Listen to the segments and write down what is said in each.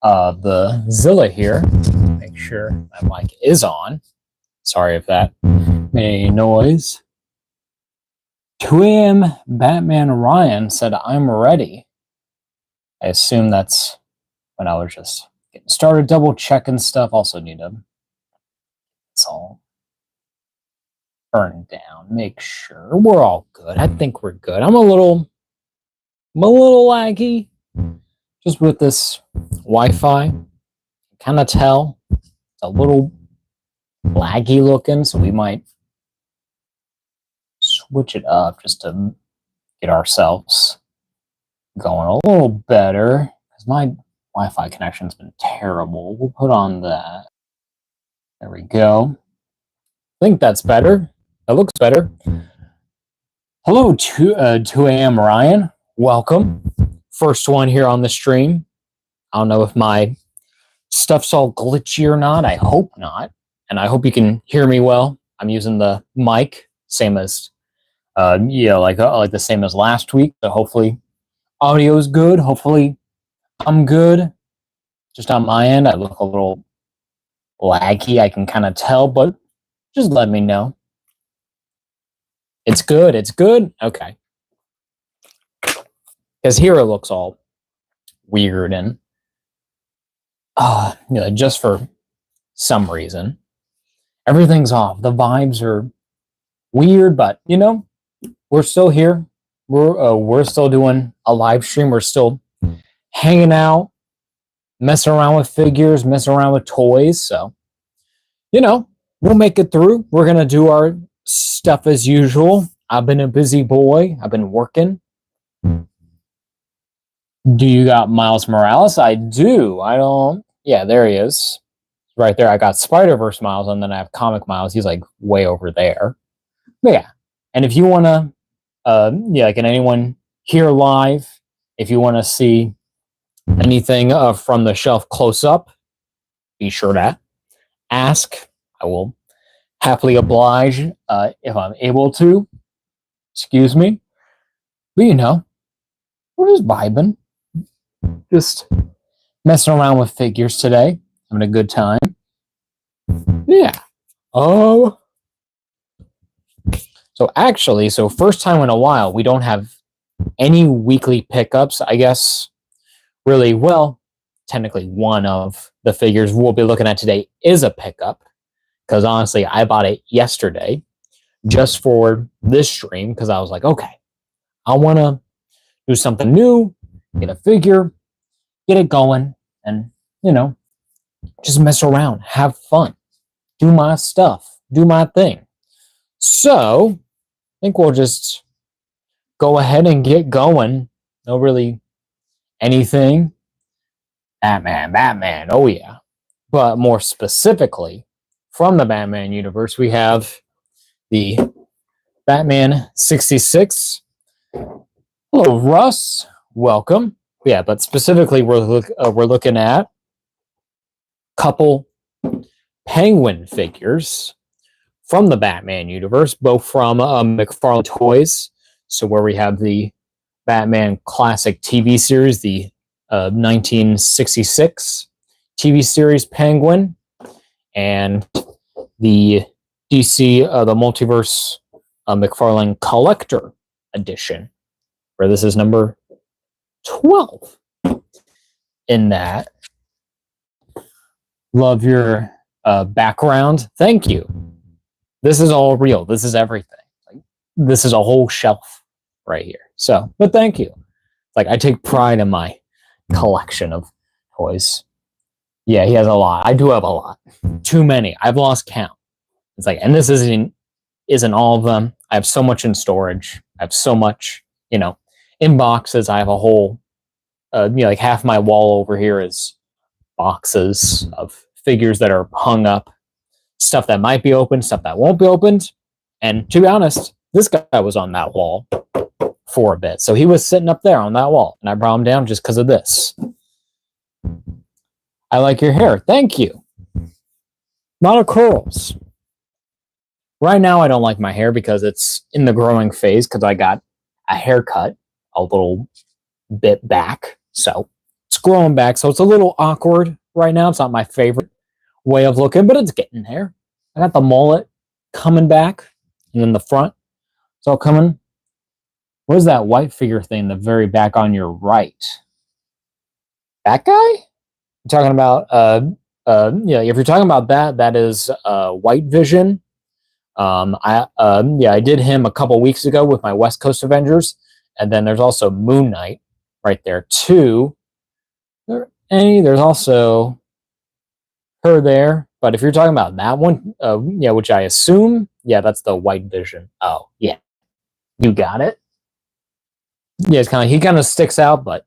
the Zilla here. Make sure my mic is on. Sorry if that made any noise. 2 a.m. Batman Ryan said, "I'm ready." I assume that's when I was just getting started, double checking stuff. Also need to, it's all turned down. Make sure we're all good. I think we're good. I'm a little laggy just with this Wi-Fi. Kind of tell it's a little laggy looking, so we might switch it up just to get ourselves going a little better, because my Wi-Fi connection's been terrible. We'll put on that. There we go. I think that's better. That looks better. Hello, 2 a.m. Ryan. Welcome. First one here on the stream. I don't know if my stuff's all glitchy or not. I hope not. And I hope you can hear me well. I'm using the mic, same as, like the same as last week. So hopefully audio is good. Hopefully I'm good. Just on my end, I look a little laggy. I can kind of tell, but just let me know. It's good. It's good. Okay. Because here it looks all weird and just for some reason everything's off. The vibes are weird, but we're still here. We're still doing a live stream. We're still hanging out, messing around with figures, messing around with toys. So we'll make it through. We're gonna do our stuff as usual. I've been a busy boy. I've been working. Do you got Miles Morales? I do. I don't. Yeah, there he is. Right there. I got Spider-Verse Miles, and then I have Comic Miles. He's like way over there. But yeah. And if you want to, can anyone here live, if you want to see anything from the shelf close up, be sure to ask. I will happily oblige if I'm able to. Excuse me. But we're just vibing. Just messing around with figures today. Having a good time. Yeah. Oh. So first time in a while, we don't have any weekly pickups. I guess really, well, technically one of the figures we'll be looking at today is a pickup. Because honestly, I bought it yesterday just for this stream because I was like, okay, I want to do something new, get a figure, get it going, and, just mess around, have fun, do my stuff, do my thing. So I think we'll just go ahead and get going. No really anything. Batman, oh yeah. But more specifically, from the Batman universe, we have the Batman 66. Hello, Russ. Welcome. Yeah, but specifically, we're looking at a couple Penguin figures from the Batman universe, both from Mcfarlane Toys. So where we have the Batman classic TV series, the 1966 TV series Penguin, and the DC the Multiverse Mcfarlane Collector Edition, where this is number 12 in that. Love your background. Thank you. This is all real. This is everything. This is a whole shelf right here. So, but thank you. I take pride in my collection of toys. Yeah, he has a lot. I do have a lot. Too many. I've lost count. It's and this isn't all of them. I have so much in storage. I have so much, in boxes. I have a whole, half my wall over here is boxes of figures that are hung up, stuff that might be opened, stuff that won't be opened. And to be honest, this guy was on that wall for a bit. So he was sitting up there on that wall, and I brought him down just because of this. I like your hair. Thank you. A lot of curls. Right now, I don't like my hair because it's in the growing phase because I got a haircut a little bit back. So It's growing back, so it's a little awkward right now. It's not my favorite way of looking, but it's getting there. I got the mullet coming back, and then the front. It's all coming. What is that white figure thing, the very back on your right? That guy? You're talking about, yeah, if you're talking about that, that is White Vision. I did him a couple weeks ago with my West Coast Avengers. And then there's also Moon Knight right there, too. There's also her there. But if you're talking about that one, yeah, which I assume, yeah, that's the White Vision. Oh, yeah. You got it. Yeah, it's he kind of sticks out, but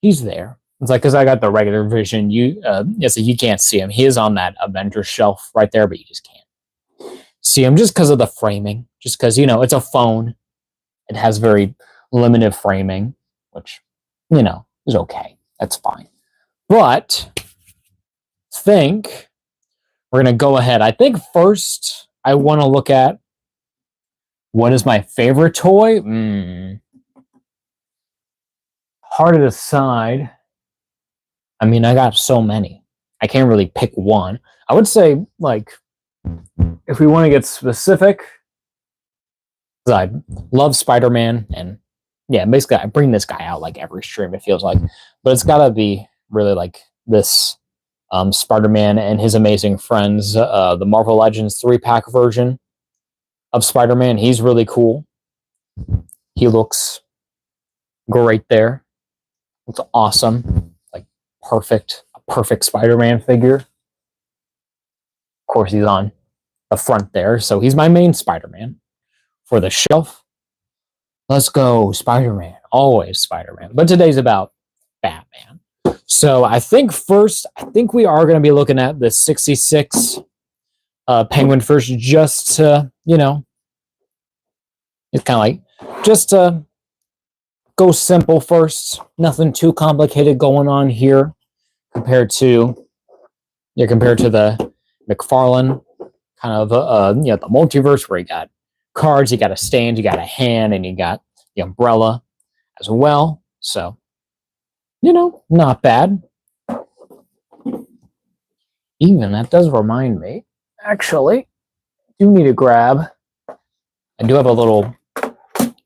he's there. It's like, because I got the regular Vision, so you can't see him. He is on that Avengers shelf right there, but you just can't see him just because of the framing. Just because, it's a phone. It has very limited framing, which, is okay. That's fine. But I think we're going to go ahead. I think first I want to look at what is my favorite toy. Hard to decide. I mean, I got so many. I can't really pick one. I would say, like, if we want to get specific, I love Spider-Man, and yeah, basically I bring this guy out like every stream, it feels like. But it's gotta be really like this Spider-Man and his amazing friends, the Marvel Legends 3-pack version of Spider-Man. He's really cool. He looks great there. Looks awesome. Like a perfect Spider-Man figure. Of course, he's on the front there, so he's my main Spider-Man. For the shelf, let's go Spider-Man. Always Spider-Man. But today's about Batman. So I think we are going to be looking at the 66 Penguin first, just to, it's kind of like, just to go simple first. Nothing too complicated going on here compared to the Mcfarlane kind of, the multiverse where you got cards, you got a stand, you got a hand, and you got the umbrella as well. So, not bad. Even that does remind me, actually, I do need to grab. I do have a little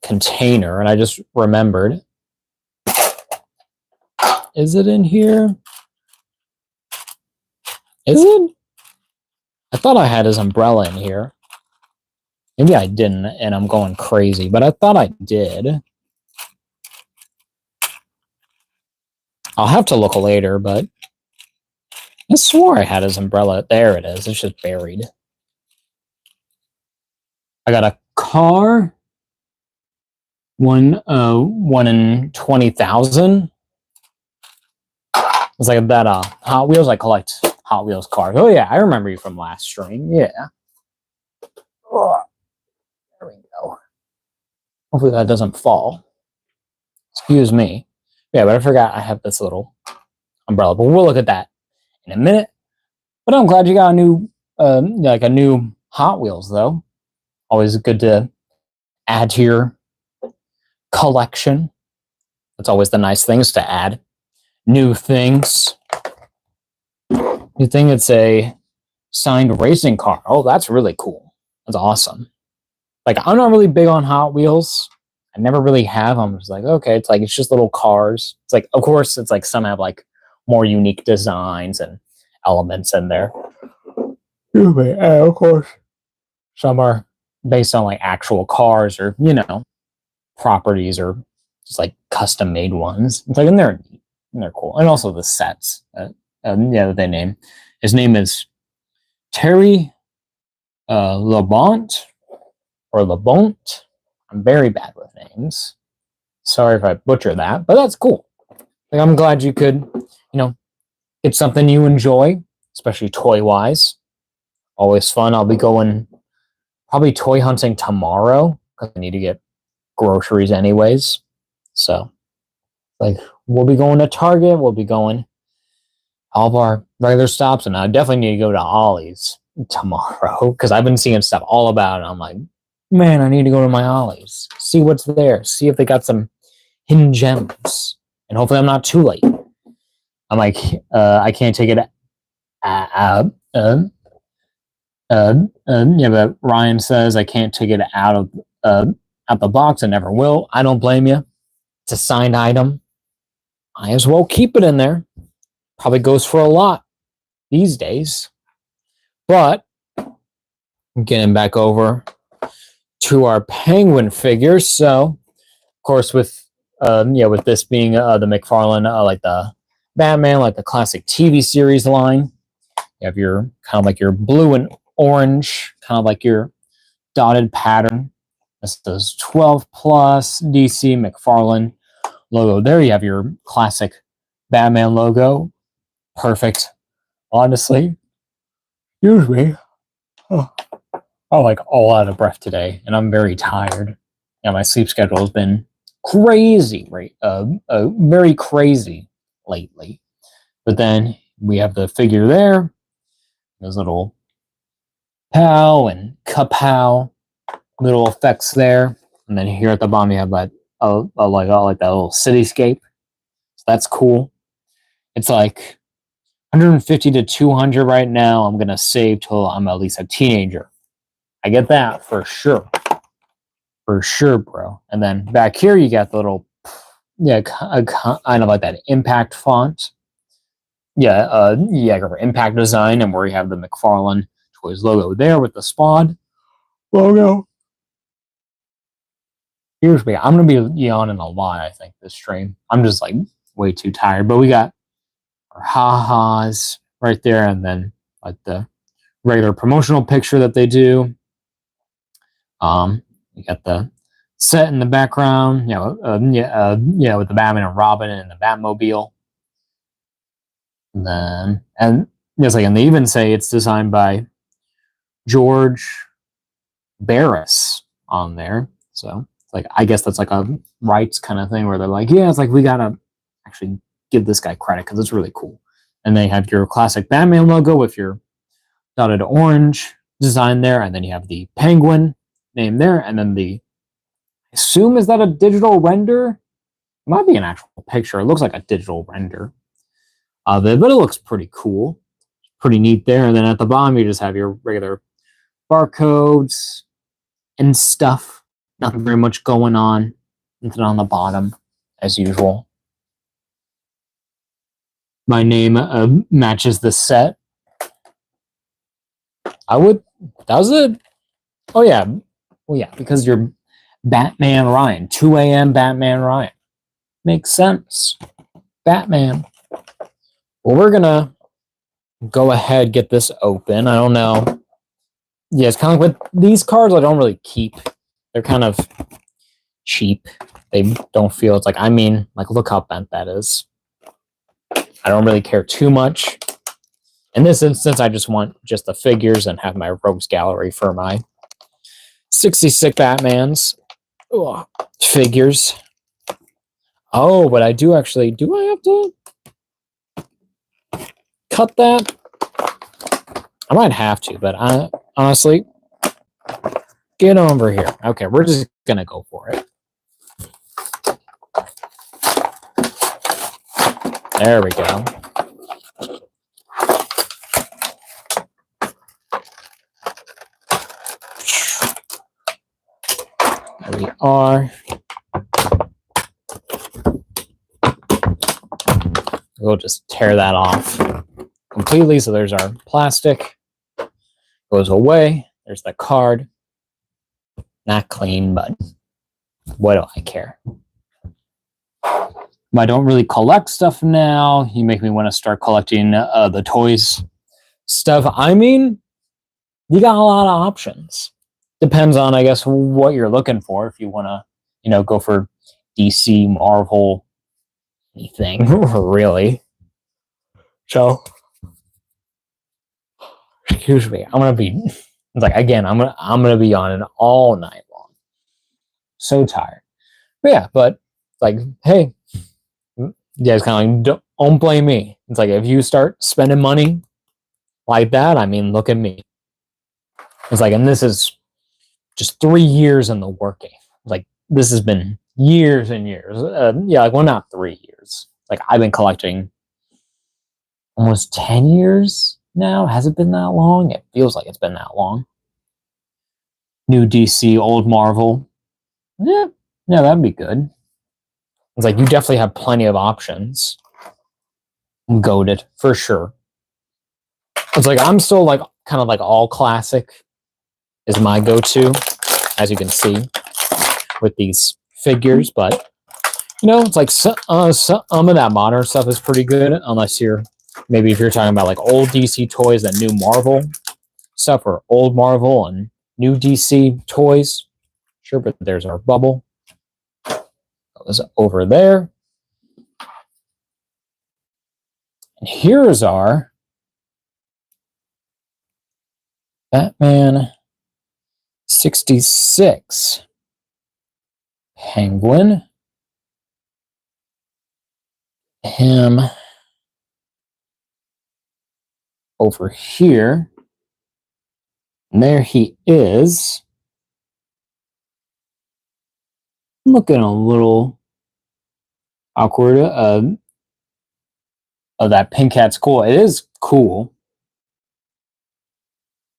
container, and I just remembered. Is it in here? Is it? I thought I had his umbrella in here. Maybe I didn't, and I'm going crazy, but I thought I did. I'll have to look later, but I swore I had his umbrella. There it is. It's just buried. I got a car. One in 20,000. It's like that Hot Wheels. I collect Hot Wheels cars. Oh yeah, I remember you from last stream. Yeah. Oh. There we go. Hopefully that doesn't fall. Excuse me. Yeah, but I forgot I have this little umbrella. But we'll look at that in a minute. But I'm glad you got a new, a new Hot Wheels, though. Always good to add to your collection. That's always the nice things to add. New things. New thing, it's a signed racing car. Oh, that's really cool. That's awesome. Like, I'm not really big on Hot Wheels. I never really have. I'm just like, okay, it's just little cars. It's like, of course, it's like some have like more unique designs and elements in there. Of course. Some are based on like actual cars or, properties or just like custom made ones. It's like, and they're cool. And also the sets that they name. His name is Terry Labont. Or LeBont. I'm very bad with names. Sorry if I butcher that, but that's cool. Like, I'm glad you could, get something you enjoy, especially toy-wise. Always fun. I'll be going probably toy hunting tomorrow because I need to get groceries anyways. So, like, we'll be going to Target. We'll be going all of our regular stops, and I definitely need to go to Ollie's tomorrow because I've been seeing stuff all about it. I'm like, man, I need to go to my Ollie's, see what's there, see if they got some hidden gems, and hopefully I'm not too late I'm like, I can't take it out. Yeah, but Ryan says I can't take it out the box. I never will. I don't blame you. It's a signed item. I as well keep it in there. Probably goes for a lot these days. But getting back over to our Penguin figures. So, of course, with this being the Mcfarlane, like the Batman, like the classic TV series line, you have your kind of like your blue and orange, kind of like your dotted pattern. This is 12 plus DC Mcfarlane logo. There you have your classic Batman logo. Perfect. Honestly, excuse me. Oh, I'm like all out of breath today, and I'm very tired. Yeah, my sleep schedule has been crazy, right? Very crazy lately. But then we have the figure there. Those little pow and kapow little effects there, and then here at the bottom you have that like that little cityscape. So that's cool. It's like 150 to 200 right now. I'm gonna save till I'm at least a teenager. I get that for sure, bro. And then back here you got the little kind of like that impact font. Impact design, and where you have the Mcfarlane Toys logo there with the Spod logo. Here's me. I'm gonna be yawning a lot, I think, this stream. I'm just like way too tired. But we got our ha-has right there, and then like the regular promotional picture that they do. You got the set in the background, with the Batman and Robin and the Batmobile. And they even say it's designed by George Barris on there. So like, I guess that's like a rights kind of thing where they're like, yeah, it's like we gotta actually give this guy credit because it's really cool. And they have your classic Batman logo with your dotted orange design there, and then you have the Penguin name there, and then I assume, is that a digital render? It might be an actual picture. It looks like a digital render of it, but it looks pretty cool. Pretty neat there. And then at the bottom, you just have your regular barcodes and stuff. Nothing very much going on. Nothing on the bottom, as usual. My name matches the set. Does it? Oh, yeah. Well, yeah, because you're Batman Ryan. 2 a.m. Batman Ryan. Makes sense. Batman. Well, we're going to go ahead, get this open. I don't know. Yeah, it's kind of like with these cards, I don't really keep. They're kind of cheap. They don't feel, it's like, like, look how bent that is. I don't really care too much. In this instance, I just want just the figures and have my rogues gallery for my 66 Batmans. Ugh, figures. Oh, but I do I have to cut that? I might have to, but honestly, get over here. Okay, we're just gonna go for it. There we go. There we are. We'll just tear that off completely. So there's our plastic. Goes away. There's the card. Not clean, but what do I care? I don't really collect stuff now. You make me want to start collecting the toys stuff. I mean, you got a lot of options. Depends on, I guess, what you're looking for. If you want to, go for DC, Marvel, anything, really. So, excuse me. I'm gonna be be on it all night long. So tired. But yeah, but like, hey, yeah, it's kind of like, don't blame me. It's like, if you start spending money like that, look at me. It's like, and this is just 3 years in the working. Like, this has been years and years. Not 3 years. Like, I've been collecting almost 10 years now. Has it been that long? It feels like it's been that long. New DC, old Marvel. Yeah, that'd be good. It's like you definitely have plenty of options. Goated for sure. It's like I'm still like kind of like all classic is my go-to, as you can see with these figures. But you know, it's like some of that modern stuff is pretty good, unless you're maybe if you're talking about like old DC toys and new Marvel stuff, or old Marvel and new DC toys. Sure, but there's our bubble. That was over there. And here's our Batman 66 Penguin. Him over here. And there he is. Looking a little awkward. That pink hat's cool. It is cool.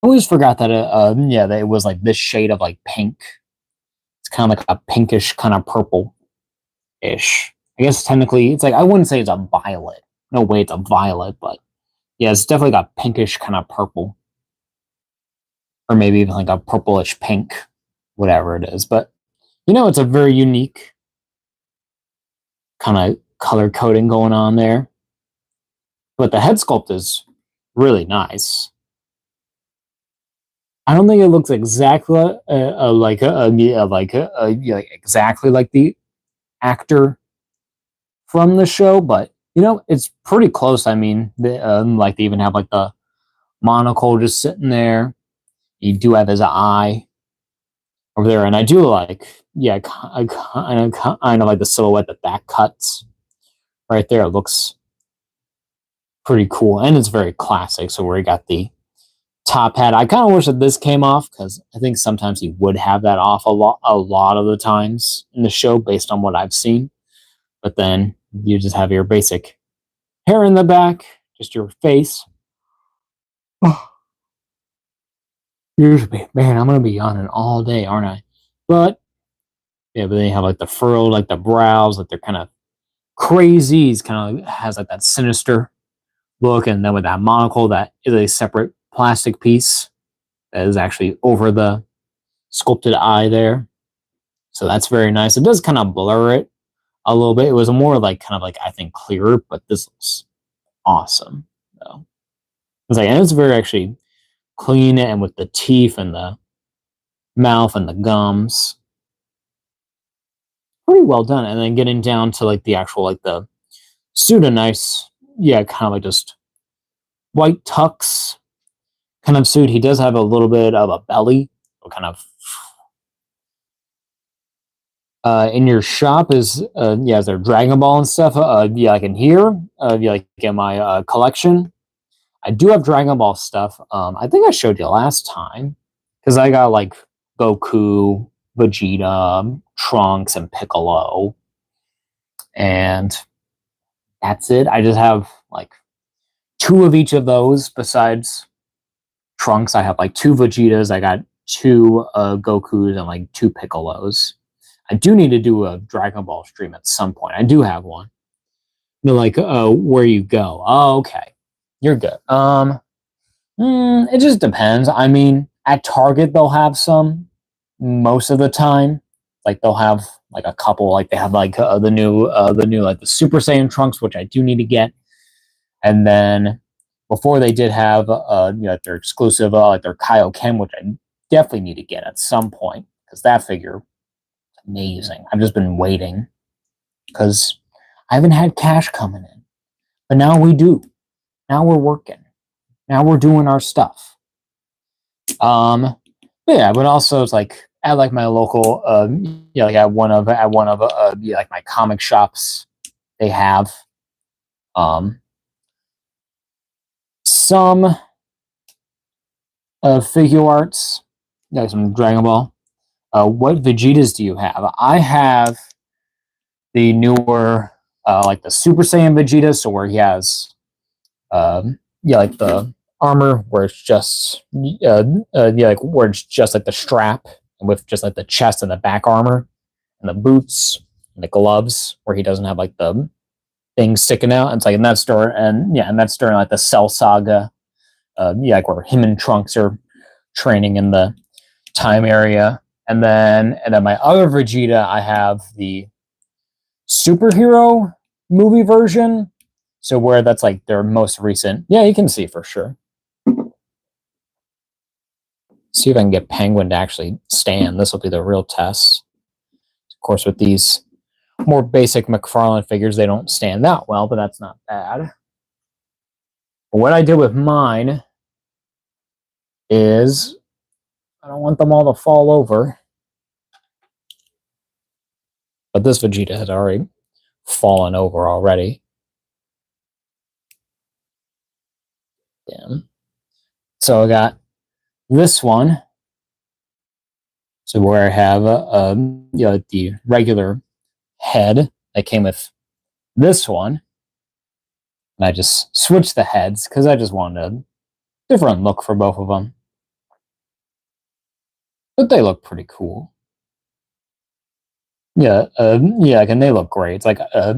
I always forgot that that it was like this shade of like pink. It's kind of like a pinkish kind of purple-ish. I guess technically it's like I wouldn't say it's a violet. No way it's a violet, but yeah, it's definitely got pinkish kind of purple. Or maybe even like a purplish pink, whatever it is. But you know, it's a very unique kind of color coding going on there. But the head sculpt is really nice. I don't think it looks exactly like exactly like the actor from the show, but you know, it's pretty close. I mean, they even have like the monocle just sitting there. You do have his eye over there, and I do like, I kind of like the silhouette that cuts right there. It looks pretty cool, and it's very classic. So where he got the top hat, I kind of wish that this came off, because I think sometimes he would have that off a lot of the times in the show, based on what I've seen. But then you just have your basic hair in the back, just your face. Oh. Usually, man, I'm gonna be yawning all day, aren't I? But yeah, but then you have like the furrow, like the brows, like they're kind of crazy. He's kind of has like that sinister look, and then with that monocle, that is a separate plastic piece that is actually over the sculpted eye there. So that's very nice. It does kind of blur it a little bit. It was more like kind of like, I think, clearer, but this looks awesome. So it's like, and it's very actually clean, and with the teeth and the mouth and the gums, pretty well done. And then getting down to like the actual like the suit, a nice, kind of like just white tux kind of suit. He does have a little bit of a belly, kind of. In your shop is is there Dragon Ball and stuff? Like in here, like in my collection, I do have Dragon Ball stuff. I think I showed you last time, because I got like Goku, Vegeta, Trunks, and Piccolo, and that's it. I just have like 2 of each of those. Besides Trunks, I have like 2 Vegetas. I got 2 Gokus and like 2 Piccolos. I do need to do a Dragon Ball stream at some point. I do have one. They're like, where you go? Oh, okay. You're good. It just depends. I mean, at Target they'll have some most of the time. Like they'll have like a couple. Like they have like the new like the Super Saiyan Trunks, which I do need to get. And then before they did have their exclusive like their Kaioken, which I definitely need to get at some point, because that figure is amazing. I've just been waiting because I haven't had cash coming in, but now we do. Now we're working. Now we're doing our stuff. But yeah, but also it's like at like my local, like at one of like my comic shops, they have some figure arts, like some Dragon Ball. What Vegetas do you have? I have the newer, like the Super Saiyan Vegeta, so where he has Yeah, like the armor where it's just yeah, like where it's just like the strap with just like the chest and the back armor, and the boots and the gloves where he doesn't have like the thing sticking out. It's like in that story, and yeah, and that's during like the Cell Saga. Yeah, like where him and Trunks are training in the time area. And then my other Vegeta, I have the superhero movie version. So where that's like their most recent. Yeah, you can see for sure. See if I can get Penguin to actually stand. This will be the real test. Of course, with these more basic Mcfarlane figures, they don't stand that well, but that's not bad. But what I did with mine is I don't want them all to fall over. But this Vegeta had already fallen over already. Damn. So I got this one. So where I have you know, the regular head that came with this one. And I just switched the heads because I just wanted a different look for both of them. But they look pretty cool. Yeah, yeah, and they look great. It's like, yeah,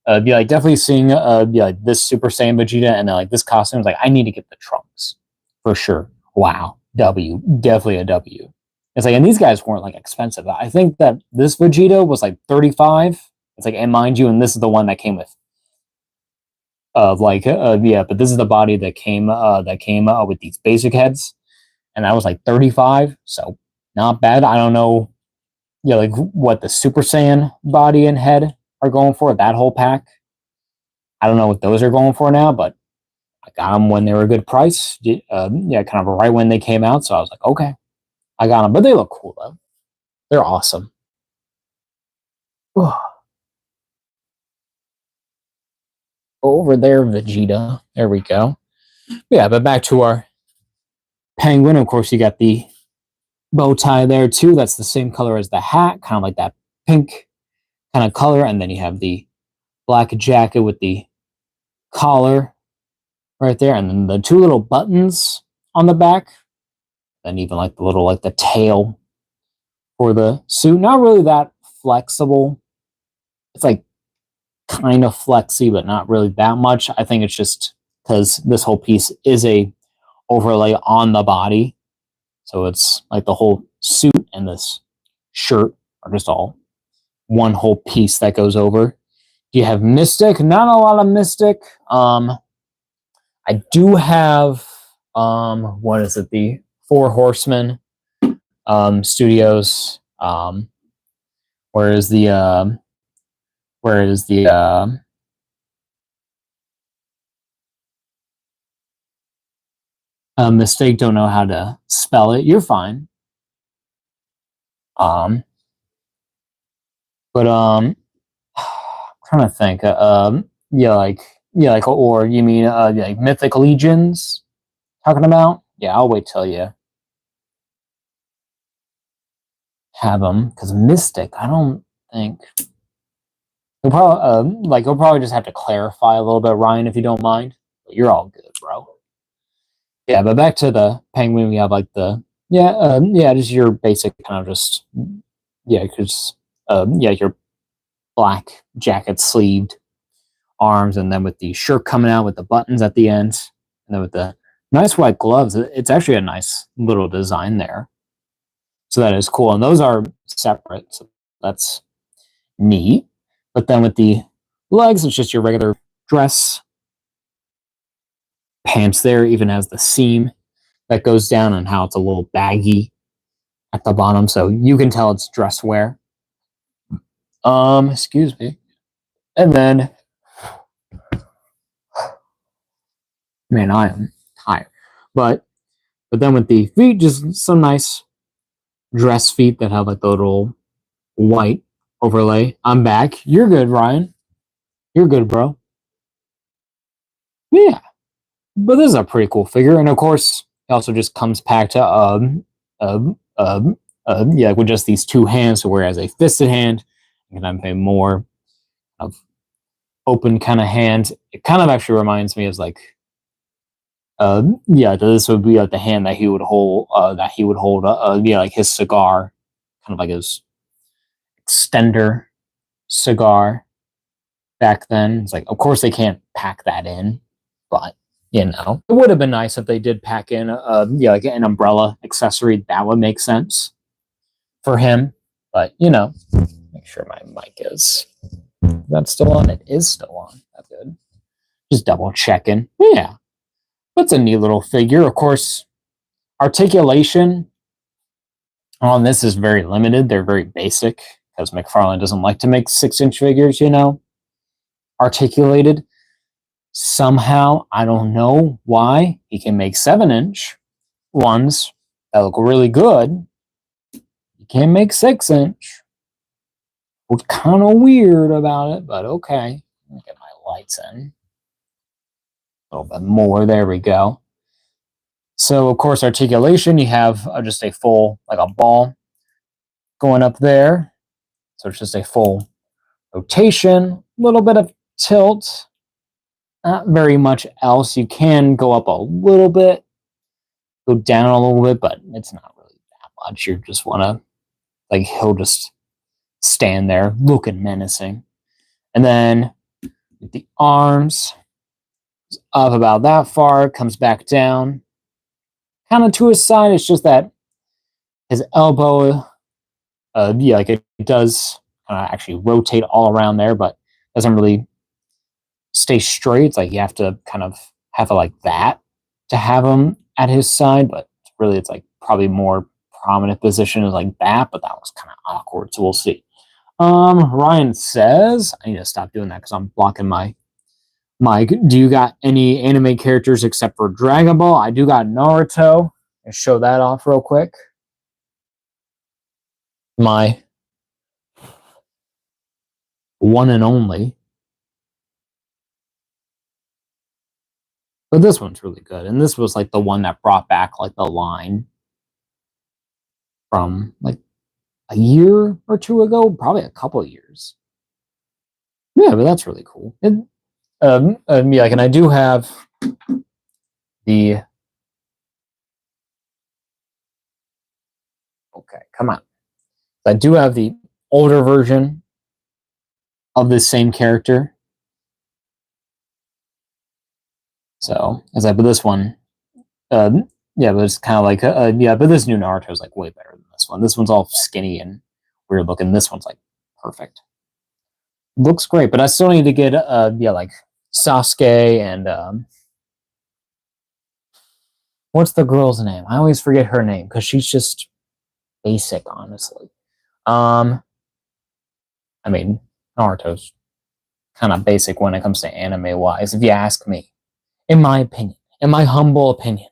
like definitely seeing, yeah, like this Super Saiyan Vegeta and then like this costume is like, I need to get the Trunks for sure. Wow, W, definitely a W. It's like, and these guys weren't like expensive. I think that this Vegeta was like 35. It's like, and mind you, and this is the one that came with, yeah, but this is the body that came with these basic heads, and that was like 35. So not bad. I don't know. Yeah, like what the Super Saiyan body and head are going for, that whole pack. I don't know what those are going for now, but I got them when they were a good price. Yeah, kind of right when they came out. So I was like, okay, I got them. But they look cool, though. They're awesome. Over there, Vegeta. There we go. Yeah, but back to our Penguin. Of course, you got the bow tie there, too. That's the same color as the hat, kind of like that pink kind of color. And then you have the black jacket with the collar right there, and then the two little buttons on the back, and even like the little like the tail for the suit. Not really that flexible. It's like kind of flexy, but not really that much. I think it's just because this whole piece is a overlay on the body, so it's like the whole suit and this shirt are just all one whole piece that goes over. You have Mystic. Not a lot of Mystic. I do have what is it? The Four Horsemen Studios. Where is the mistake? Don't know how to spell it. You're fine. But I'm trying to think. Yeah, like, or you mean like Mythic Legions? Talking about? Yeah, I'll wait till you have them, because Mystic, I don't think you'll probably just have to clarify a little bit, Ryan, if you don't mind. But you're all good, bro. Yeah, but back to the Penguin, we have like the yeah, just your basic kind of just yeah, because yeah, your black jacket sleeved arms, and then with the shirt coming out with the buttons at the end, and then with the nice white gloves. It's actually a nice little design there. So that is cool. And those are separate. So that's neat. But then with the legs, it's just your regular dress. Pants there even has the seam that goes down and how it's a little baggy at the bottom. So you can tell it's dress wear. Excuse me. And then, man, I am tired. But then with the feet, just some nice dress feet that have like the little white overlay. I'm back. You're good, Ryan. You're good, bro. Yeah. But this is a pretty cool figure. And of course, it also just comes packed to yeah, with just these two hands. So whereas a fisted hand, you can have a more of open kind of hand. It kind of actually reminds me of like Yeah, this would be like the hand that he would hold. Yeah, like his cigar, kind of like his extender cigar back then. It's like, of course, they can't pack that in, but it would have been nice if they did pack in, yeah, like an umbrella accessory. That would make sense for him. But make sure my mic is that's still on. It is still on. That's good. Just double checking. Yeah, that's a neat little figure. Of course, articulation on this is very limited. They're very basic because Mcfarlane doesn't like to make 6-inch figures. Articulated. Somehow, I don't know why, he can make 7-inch ones that look really good. He can't make 6-inch. What's kind of weird about it, but okay. Let me get my lights in a little bit more. There we go. So, of course, articulation, you have just a full, like a ball going up there. So it's just a full rotation, a little bit of tilt. Not very much else. You can go up a little bit, go down a little bit, but it's not really that much. You just want to, like, he'll just stand there looking menacing. And then with the arms, up about that far, comes back down, kind of to his side. It's just that his elbow, yeah, like it does actually rotate all around there, but doesn't really stay straight. It's like you have to kind of have it like that to have him at his side, but really it's like probably more prominent position is like that, but that was kind of awkward, so we'll see. Ryan says, I need to stop doing that because I'm blocking my mic. Do you got any anime characters except for Dragon Ball? I do got Naruto. I'll show that off real quick. My one and only. But this one's really good. And this was like the one that brought back like the line from like a year or two ago, probably a couple of years. Yeah, but that's really cool. And yeah, like, and I do have the. Okay, come on. I do have the older version of this same character. So, as I, but this one, yeah, but it's kind of like, yeah, but this new Naruto is like way better than this one. This one's all skinny and weird looking. This one's like perfect. Looks great, but I still need to get, yeah, like Sasuke and, what's the girl's name? I always forget her name because she's just basic, honestly. I mean, Naruto's kind of basic when it comes to anime wise, if you ask me. In my opinion, in my humble opinion.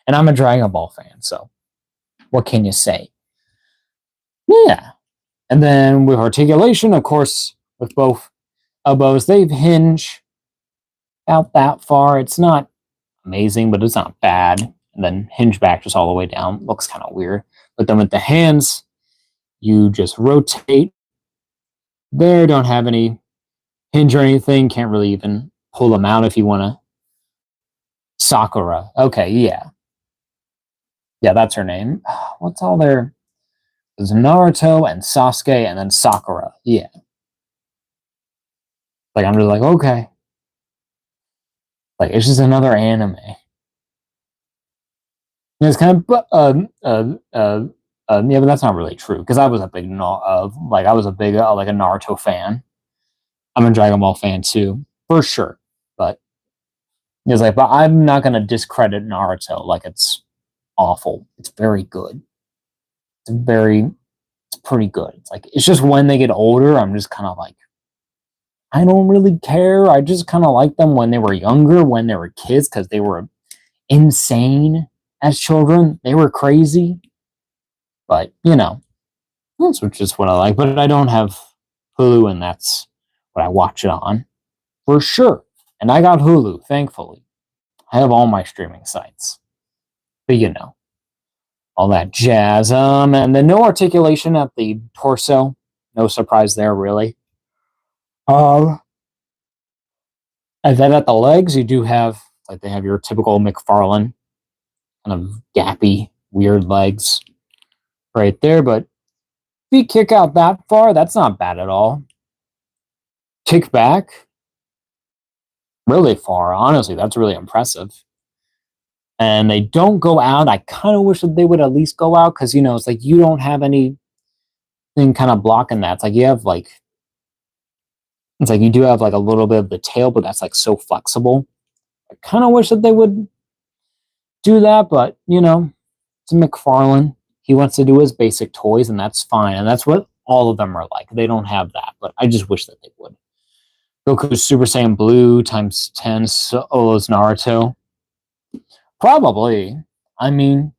And I'm a Dragon Ball fan, so what can you say? Yeah. And then with articulation, of course, with both elbows, they hinge out that far. It's not amazing, but it's not bad. And then hinge back just all the way down. Looks kind of weird. But then with the hands, you just rotate. There, don't have any hinge or anything. Can't really even pull them out if you want to. Sakura. Okay, yeah. Yeah, that's her name. What's all their... There's Naruto and Sasuke and then Sakura. Yeah. Like, I'm just like, okay. Like, it's just another anime. It's kind of... yeah, but that's not really true. Because I was a big... like, I was a big, like, a Naruto fan. I'm a Dragon Ball fan, too. For sure. But... It's like, but I'm not going to discredit Naruto. Like, it's awful. It's very good. It's pretty good. It's like, it's just when they get older, I'm just kind of like, I don't really care. I just kind of like them when they were younger, when they were kids, because they were insane as children. They were crazy. But, that's just what I like. But I don't have Hulu, and that's what I watch it on. For sure. And I got Hulu, thankfully. I have all my streaming sites. But all that jazz. And then no articulation at the torso. No surprise there, really. And then at the legs, you do have Like they have your typical Mcfarlane, kind of gappy, weird legs right there. But if you kick out that far, that's not bad at all. Kick back really far, honestly, that's really impressive. And they don't go out. I kind of wish that they would at least go out because, you know, it's like you don't have anything kind of blocking that. It's like you have like, it's like you do have like a little bit of the tail, but that's like so flexible. I kind of wish that they would do that, but, you know, it's Mcfarlane. He wants to do his basic toys, and that's fine. And that's what all of them are like. They don't have that, but I just wish that they would. Goku's Super Saiyan Blue times 10 solos Naruto. Probably. I mean,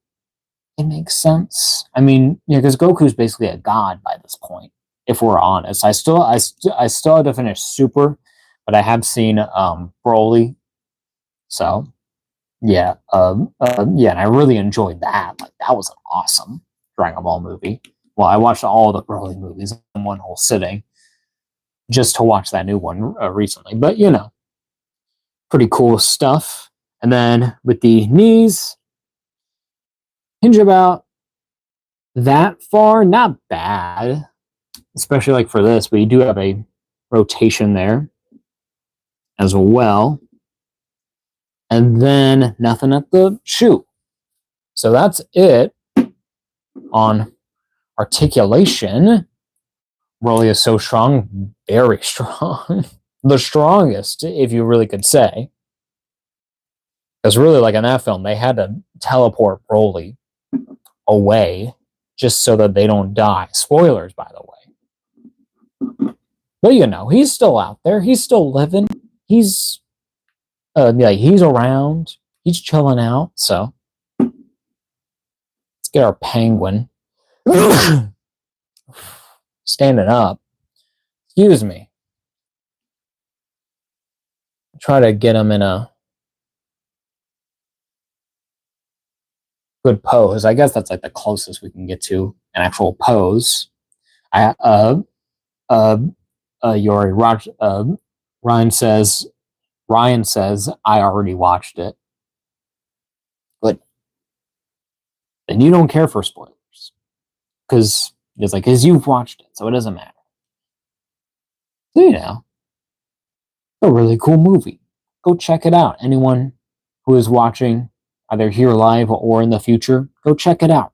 it makes sense. I mean, yeah, because Goku's basically a god by this point, if we're honest. I still have to finish Super, but I have seen Broly. So yeah, yeah, and I really enjoyed that. Like that was an awesome Dragon Ball movie. Well, I watched all the Broly movies in one whole sitting just to watch that new one recently. But you know, pretty cool stuff. And then with the knees, hinge about that far, not bad, especially like for this. But you do have a rotation there as well, and then nothing at the shoe. So that's it on articulation. Broly is so strong, very strong. The strongest, if you really could say. Because really, like in that film, they had to teleport Broly away just so that they don't die. Spoilers, by the way. But you know, he's still out there. He's still living. He's he's around. He's chilling out. So let's get our penguin standing up. Excuse me. Try to get him in a good pose. I guess that's like the closest we can get to an actual pose. Ryan says I already watched it. But then you don't care for spoilers. Because it's like, because you've watched it, so it doesn't matter. So, you know, a really cool movie. Go check it out. Anyone who is watching, either here live or in the future, go check it out.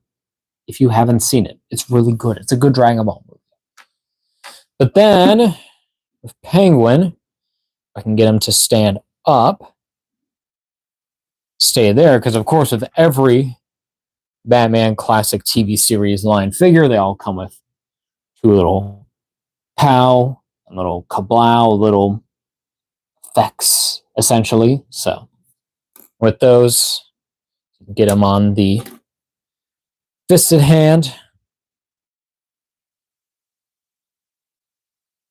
If you haven't seen it, it's really good. It's a good Dragon Ball movie. But then, with Penguin, I can get him to stand up, stay there, because of course, with every Batman classic TV series line figure, they all come with two little pow, a little kablow, little effects, essentially. So, with those, get him on the fisted hand.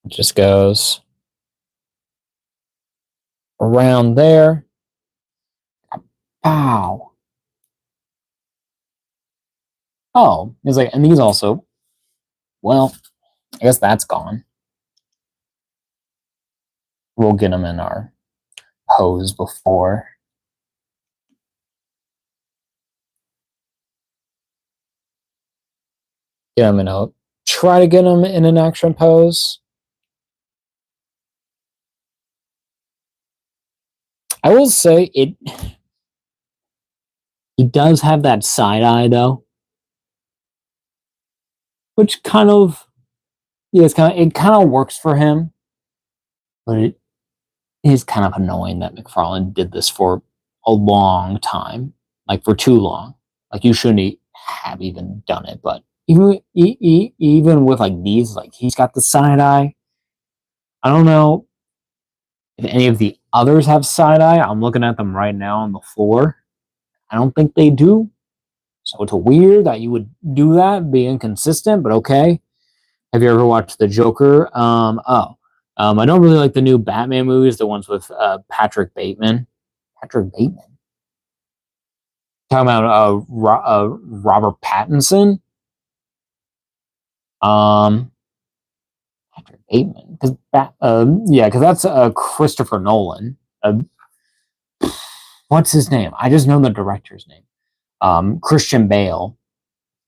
It just goes around there. Pow. Oh, he's like, and these also, well, I guess that's gone. We'll get them in our pose before. Get them in a, try to get them in an action pose. I will say it does have that side eye though, which kind of, yeah, it kind of works for him, but it is kind of annoying that Mcfarlane did this for a long time, like for too long. Like you shouldn't have even done it, but even with like these, like he's got the side eye. I don't know if any of the others have side eye. I'm looking at them right now on the floor. I don't think they do. So it's weird that you would do that, be inconsistent, but okay. Have you ever watched The Joker? I don't really like the new Batman movies, the ones with Patrick Bateman. Patrick Bateman? Talking about Robert Pattinson? Patrick Bateman. Because that's Christopher Nolan. what's his name? I just know the director's name. Christian Bale.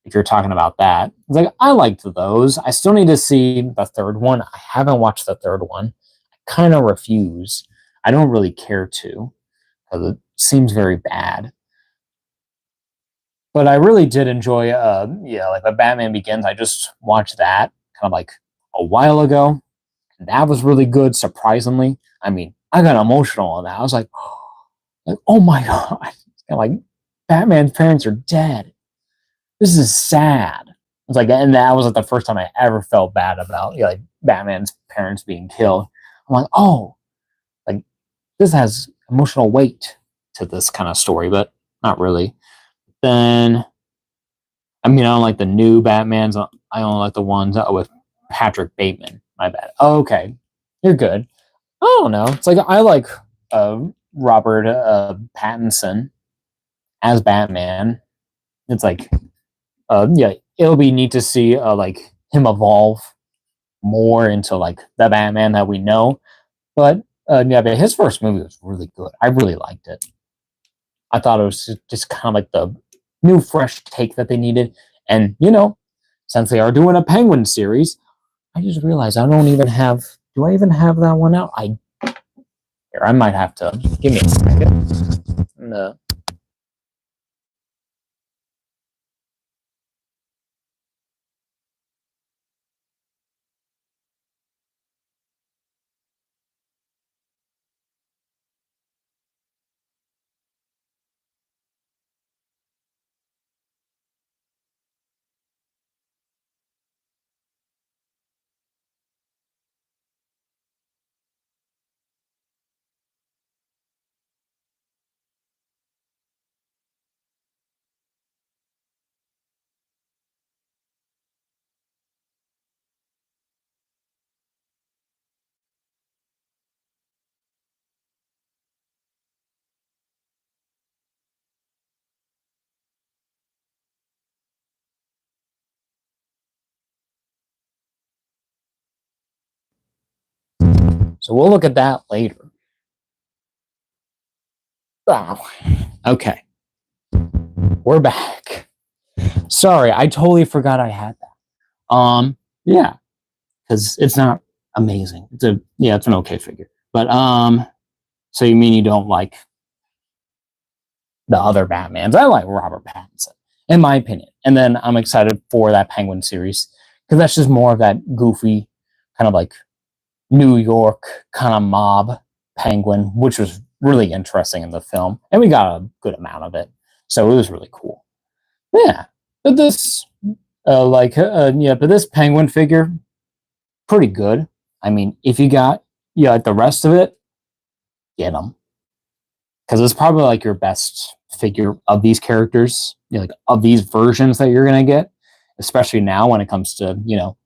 If you're talking about that, it's like I liked those. I still need to see the third one. I haven't watched the third one. I kind of refuse. I don't really care to because it seems very bad. But I really did enjoy, yeah, like the Batman Begins. I just watched that kind of like a while ago. And that was really good, surprisingly. I mean, I got emotional on that. I was like, oh my god, like Batman's parents are dead. This is sad. It's like, and that was like the first time I ever felt bad about, you know, like Batman's parents being killed. I'm like, oh, like this has emotional weight to this kind of story, but not really. Then, I mean, I don't like the new Batmans. I only like the ones with Patrick Bateman. My bad. Oh, okay, you're good. I don't know. It's like I like Robert Pattinson as Batman. It's like, yeah, it'll be neat to see like him evolve more into like the Batman that we know. But yeah, but his first movie was really good. I really liked it. I thought it was just kind of like the new, fresh take that they needed. And you know, since they are doing a Penguin series, I just realized I don't even have. Do I even have that one out? Here, I might have to. Give me a second. No. So we'll look at that later. Oh, okay, we're back. Sorry, I totally forgot I had that. Yeah, because it's not amazing. It's an okay figure. But so you mean you don't like the other Batmans? I like Robert Pattinson, in my opinion. And then I'm excited for that Penguin series because that's just more of that goofy kind of like New York kind of mob Penguin, which was really interesting in the film, and we got a good amount of it, so it was really cool. Yeah, but this, yeah, but this Penguin figure, pretty good. I mean, if you got, yeah, like the rest of it, get them because it's probably like your best figure of these characters, you know, like of these versions that you're gonna get, especially now when it comes to, you know,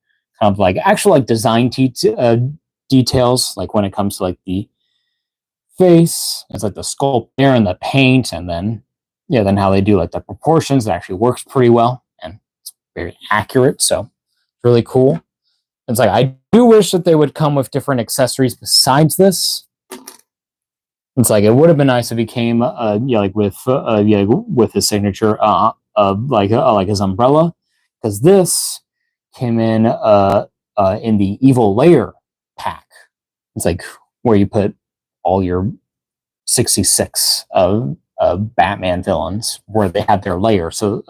kind of like actual like design details, like when it comes to like the face, it's like the sculpt there and the paint, and then yeah, then how they do like the proportions, it actually works pretty well and it's very accurate. So it's really cool. It's like I do wish that they would come with different accessories besides this. It's like it would have been nice if he came, yeah, like with his signature, like his umbrella, because this came in the Evil Layer pack. It's like where you put all your 66 of Batman villains where they had their layer. So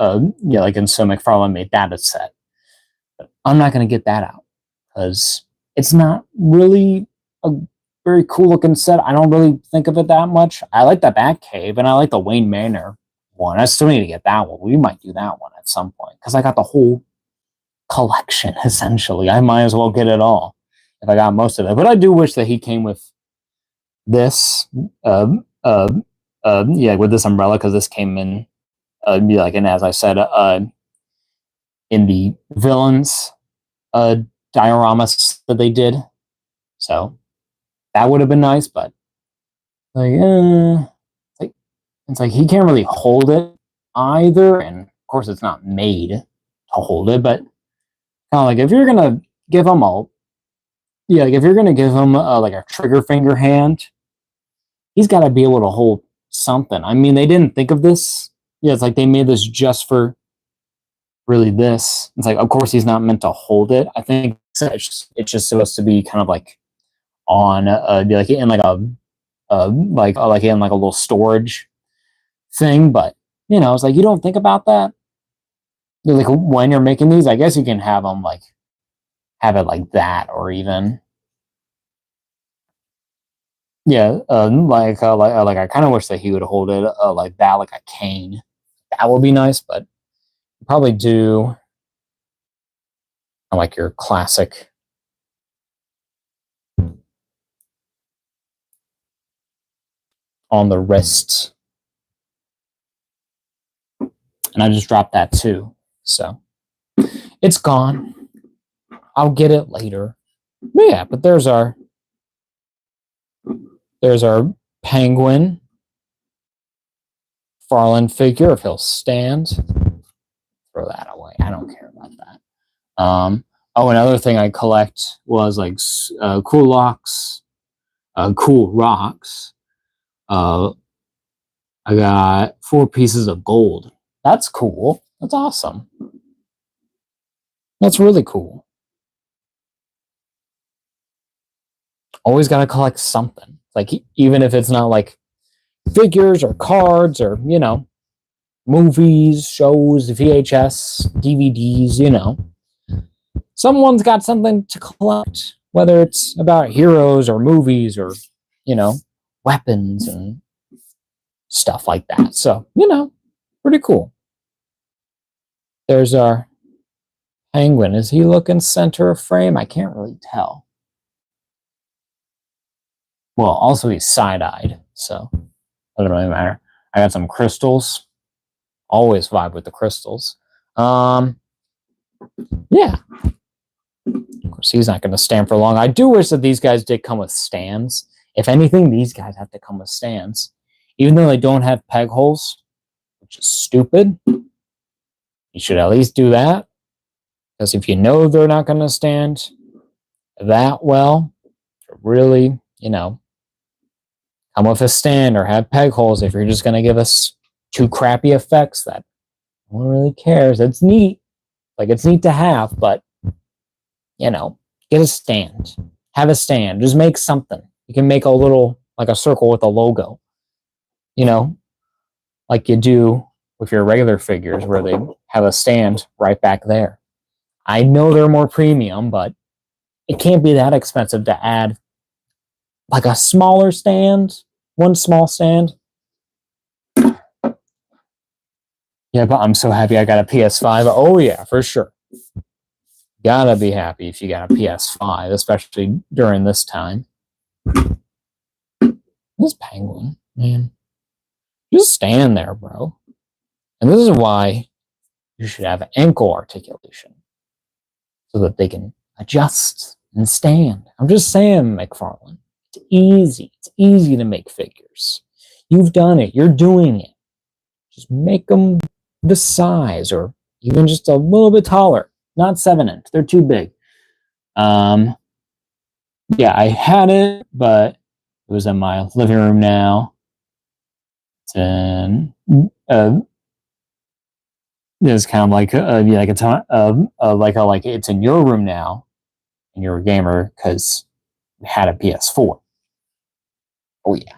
yeah, like and so Mcfarlane made that a set. But I'm not going to get that out because it's not really a very cool looking set. I don't really think of it that much. I like the Batcave and I like the Wayne Manor one. I still need to get that one. We might do that one at some point because I got the whole collection essentially. I might as well get it all if I got most of it. But I do wish that he came with this, yeah, with this umbrella because this came in, like, and as I said, in the villains dioramas that they did. So that would have been nice, but like, it's like he can't really hold it either, and of course it's not made to hold it. But kind of like if you're gonna give him a, yeah, like if you're gonna give him like a trigger finger hand, he's got to be able to hold something. I mean, they didn't think of this. Yeah, it's like they made this just for really this. It's like, of course, he's not meant to hold it. I think it's just supposed to be kind of like on, like in like like in like a little storage thing. But it's like you don't think about that. Like when you're making these, I guess you can have them like have it like that, or even like I kind of wish that he would hold it like that, like a cane. That would be nice, but probably do like your classic on the wrists. And I just dropped that too. So it's gone. I'll get it later. But yeah, but there's our penguin Mcfarlane figure. If he'll stand, throw that away. I don't care about that. Another thing I collect was like cool rocks. I got 4 pieces of gold. That's cool. That's awesome. That's really cool. Always got to collect something. Like, even if it's not like figures or cards or, movies, shows, VHS, DVDs, someone's got something to collect, whether it's about heroes or movies or, weapons and stuff like that. So, pretty cool. There's our penguin. Is he looking center of frame? I can't really tell. Well, also he's side-eyed, so doesn't really matter. I got some crystals. Always vibe with the crystals. Yeah. Of course, he's not going to stand for long. I do wish that these guys did come with stands. If anything, these guys have to come with stands. Even though they don't have peg holes, which is stupid, you should at least do that. Because if you know they're not going to stand that well, really, come with a stand or have peg holes. If you're just going to give us 2 crappy effects that no one really cares, it's neat. Like, it's neat to have, but, get a stand. Have a stand. Just make something. You can make a little, like a circle with a logo, like you do with your regular figures where they have a stand right back there. I know they're more premium, but it can't be that expensive to add like a smaller stand, one small stand. Yeah, but I'm so happy I got a PS5. Oh yeah, for sure. Gotta be happy if you got a PS5, especially during this time. This penguin, man. Just stand there, bro. And this is why you should have ankle articulation, so that they can adjust and stand. I'm just saying, Mcfarlane. It's easy. It's easy to make figures. You've done it. You're doing it. Just make them the size, or even just a little bit taller. Not 7-inch. They're too big. Yeah, I had it, but it was in my living room now. And it's kind of like like it's like it's in your room now, and you're a gamer because you had a PS4. Oh yeah,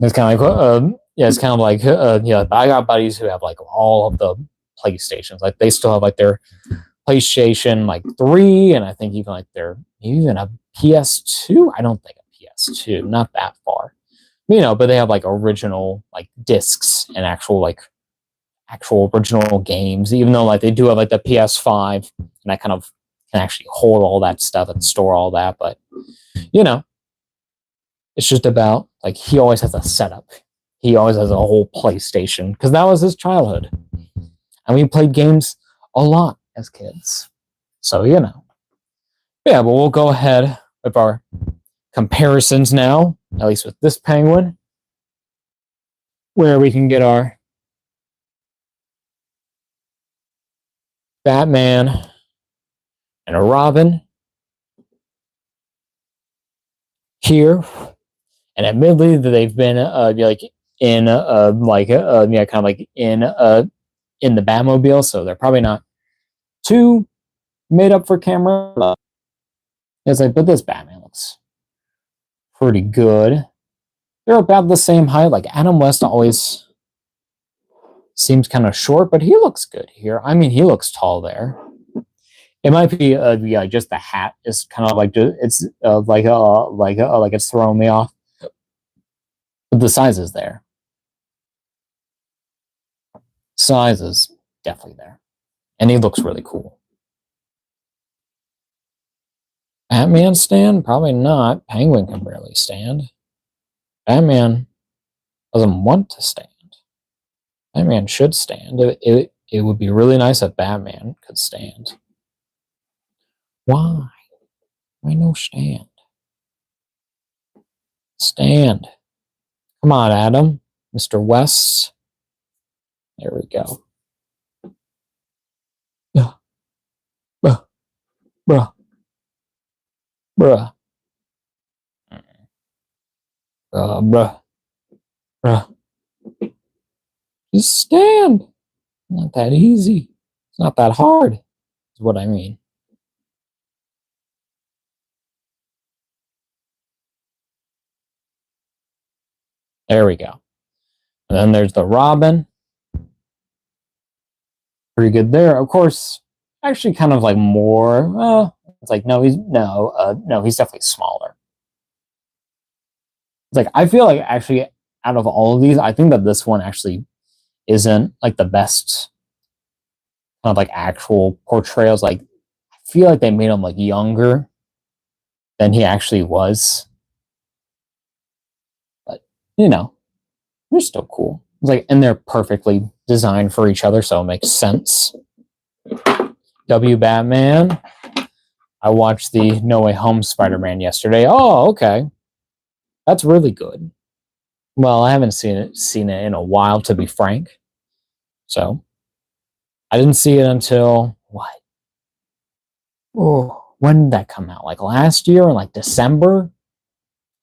it's kind of like it's kind of like I got buddies who have like all of the PlayStations. Like, they still have like their PlayStation like 3, and I think even like their even a PS2. I don't think a PS2, not that far. But they have like original like discs and actual original games, even though like they do have like the PS5, and that kind of can actually hold all that stuff and store all that. But it's just about like he always has a setup. He always has a whole PlayStation because that was his childhood, and we played games a lot as kids. So yeah, but we'll go ahead with our comparisons now, at least with this penguin, where we can get our Batman and a Robin here. And admittedly, they've been like in kind of like in the Batmobile, so they're probably not too made up for camera. It's like, but this Batman looks pretty good. They're about the same height. Like Adam West always seems kind of short, but he looks good here. I mean, he looks tall there. It might be just the hat is kind of like it's like it's throwing me off. But the size is there. Size is definitely there, and he looks really cool. Batman stand? Probably not. Penguin can barely stand. Batman doesn't want to stand. Batman should stand. It would be really nice if Batman could stand. Why? Why no stand? Stand. Come on, Adam. Mr. West. There we go. Bruh. Bruh. Bruh. Bruh. Bruh. Just stand. Not that easy. It's not that hard, is what I mean. There we go. And then there's the Robin. Pretty good there. Of course, actually kind of like more, it's like, no, he's definitely smaller. It's like, I feel like actually out of all of these, I think that this one actually isn't like the best kind of like actual portrayals. Like, I feel like they made him like younger than he actually was. But, they're still cool. It's like, and they're perfectly designed for each other, so it makes sense. W Batman. I watched the No Way Home Spider-Man yesterday. Oh, okay. That's really good. Well, I haven't seen it in a while, to be frank. So I didn't see it until what? Oh, when did that come out? Like last year in like December?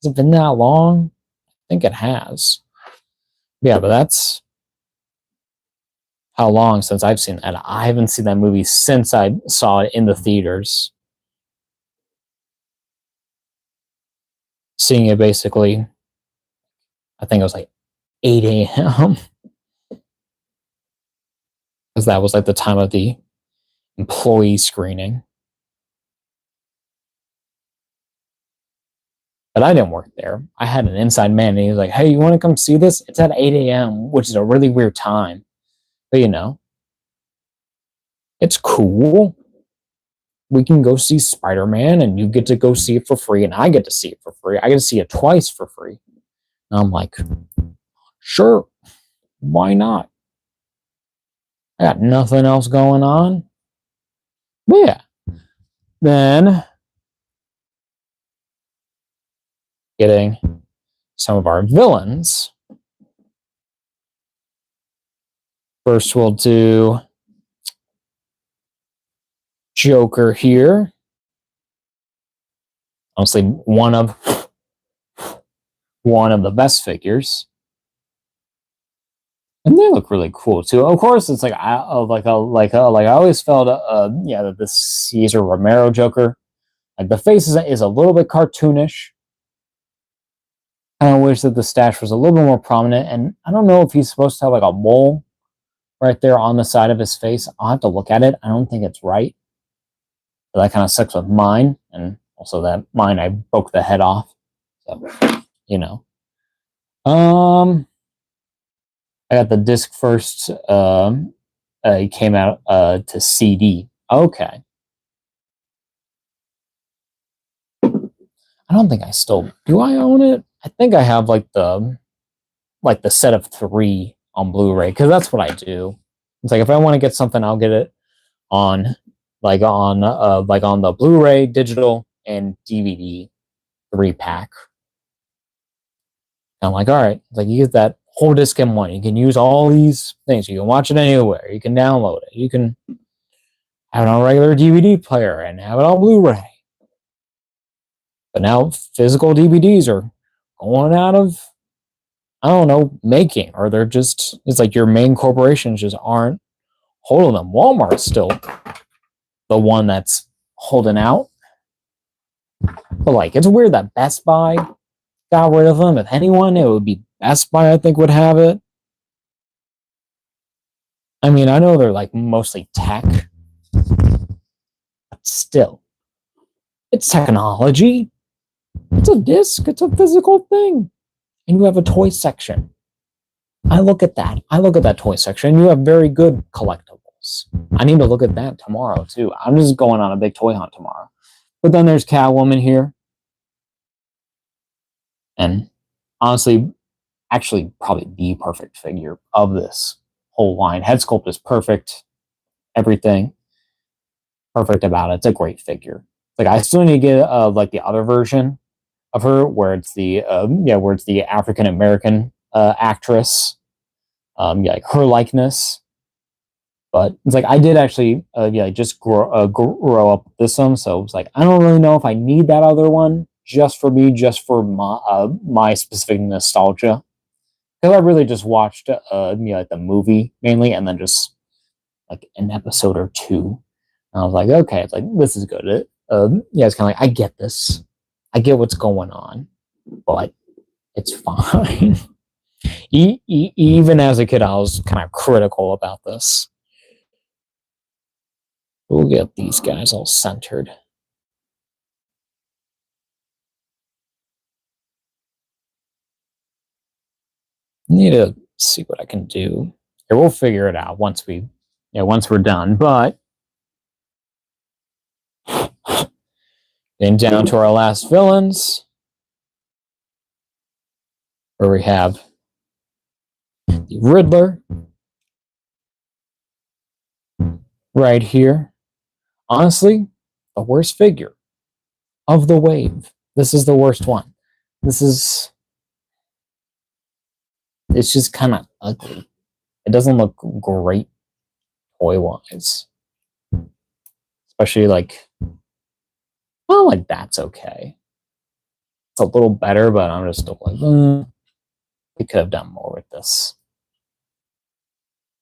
Has it been that long? I think it has. Yeah, but that's how long since I've seen that. I haven't seen that movie since I saw it in the theaters. Seeing it basically, I think it was like 8 a.m. because that was like the time of the employee screening. But I didn't work there. I had an inside man, and he was like, hey, you want to come see this? It's at 8 a.m., which is a really weird time. But, it's cool. We can go see Spider-Man, and you get to go see it for free, and I get to see it for free. I get to see it twice for free. And I'm like, sure, why not? I got nothing else going on. But yeah. Then getting some of our villains. First, we'll do Joker here. Honestly, one of the best figures, and they look really cool too. Of course, it's like I always felt that this Cesar Romero Joker, like the face is a little bit cartoonish. I wish that the stash was a little bit more prominent, and I don't know if he's supposed to have like a mole right there on the side of his face. I'll have to look at it. I don't think it's right. But that kind of sucks with mine, and also that mine I broke the head off. So, I got the disc first. It came out to CD. Okay. I don't think I still do. I own it. I think I have like the set of 3 on Blu-ray, because that's what I do. It's like if I want to get something, I'll get it on the Blu-ray, digital, and DVD 3-pack. I'm like, all right, it's like you get that whole disc in one. You can use all these things. You can watch it anywhere. You can download it. You can have it on a regular DVD player and have it on Blu-ray. But now physical DVDs are going out of, I don't know, making, or they're just, it's like your main corporations just aren't holding them. Walmart's still the one that's holding out. But like, it's weird that Best Buy got rid of them. If anyone, it would be Best Buy, I think, would have it. I mean, I know they're like mostly tech, but still, it's technology. It's a disc, it's a physical thing. And you have a toy section. I look at that. I look at that toy section. You have very good collectibles. I need to look at that tomorrow, too. I'm just going on a big toy hunt tomorrow. But then there's Catwoman here. And honestly, actually, probably the perfect figure of this whole line. Head sculpt is perfect. Everything perfect about it. It's a great figure. Like, I still need to get like the other version of her, where it's the where it's the African American actress, like her likeness. But it's like I did actually just grow up with this one, so it's like I don't really know if I need that other one just for me, just for my specific nostalgia. Because I really just watched like the movie mainly, and then just like an episode or two. And I was like, okay, it's like this is good. It's kind of like I get this, I get what's going on, but it's fine. Even as a kid, I was kind of critical about this. We'll get these guys all centered. Need to see what I can do. Here, we'll figure it out once we're done. But getting down to our last villains, where we have the Riddler right here. Honestly, the worst figure of the wave. This is the worst one. It's just kind of ugly. It doesn't look great toy-wise. Especially like, well, like that's okay. It's a little better, but I'm just still like, we could have done more with this.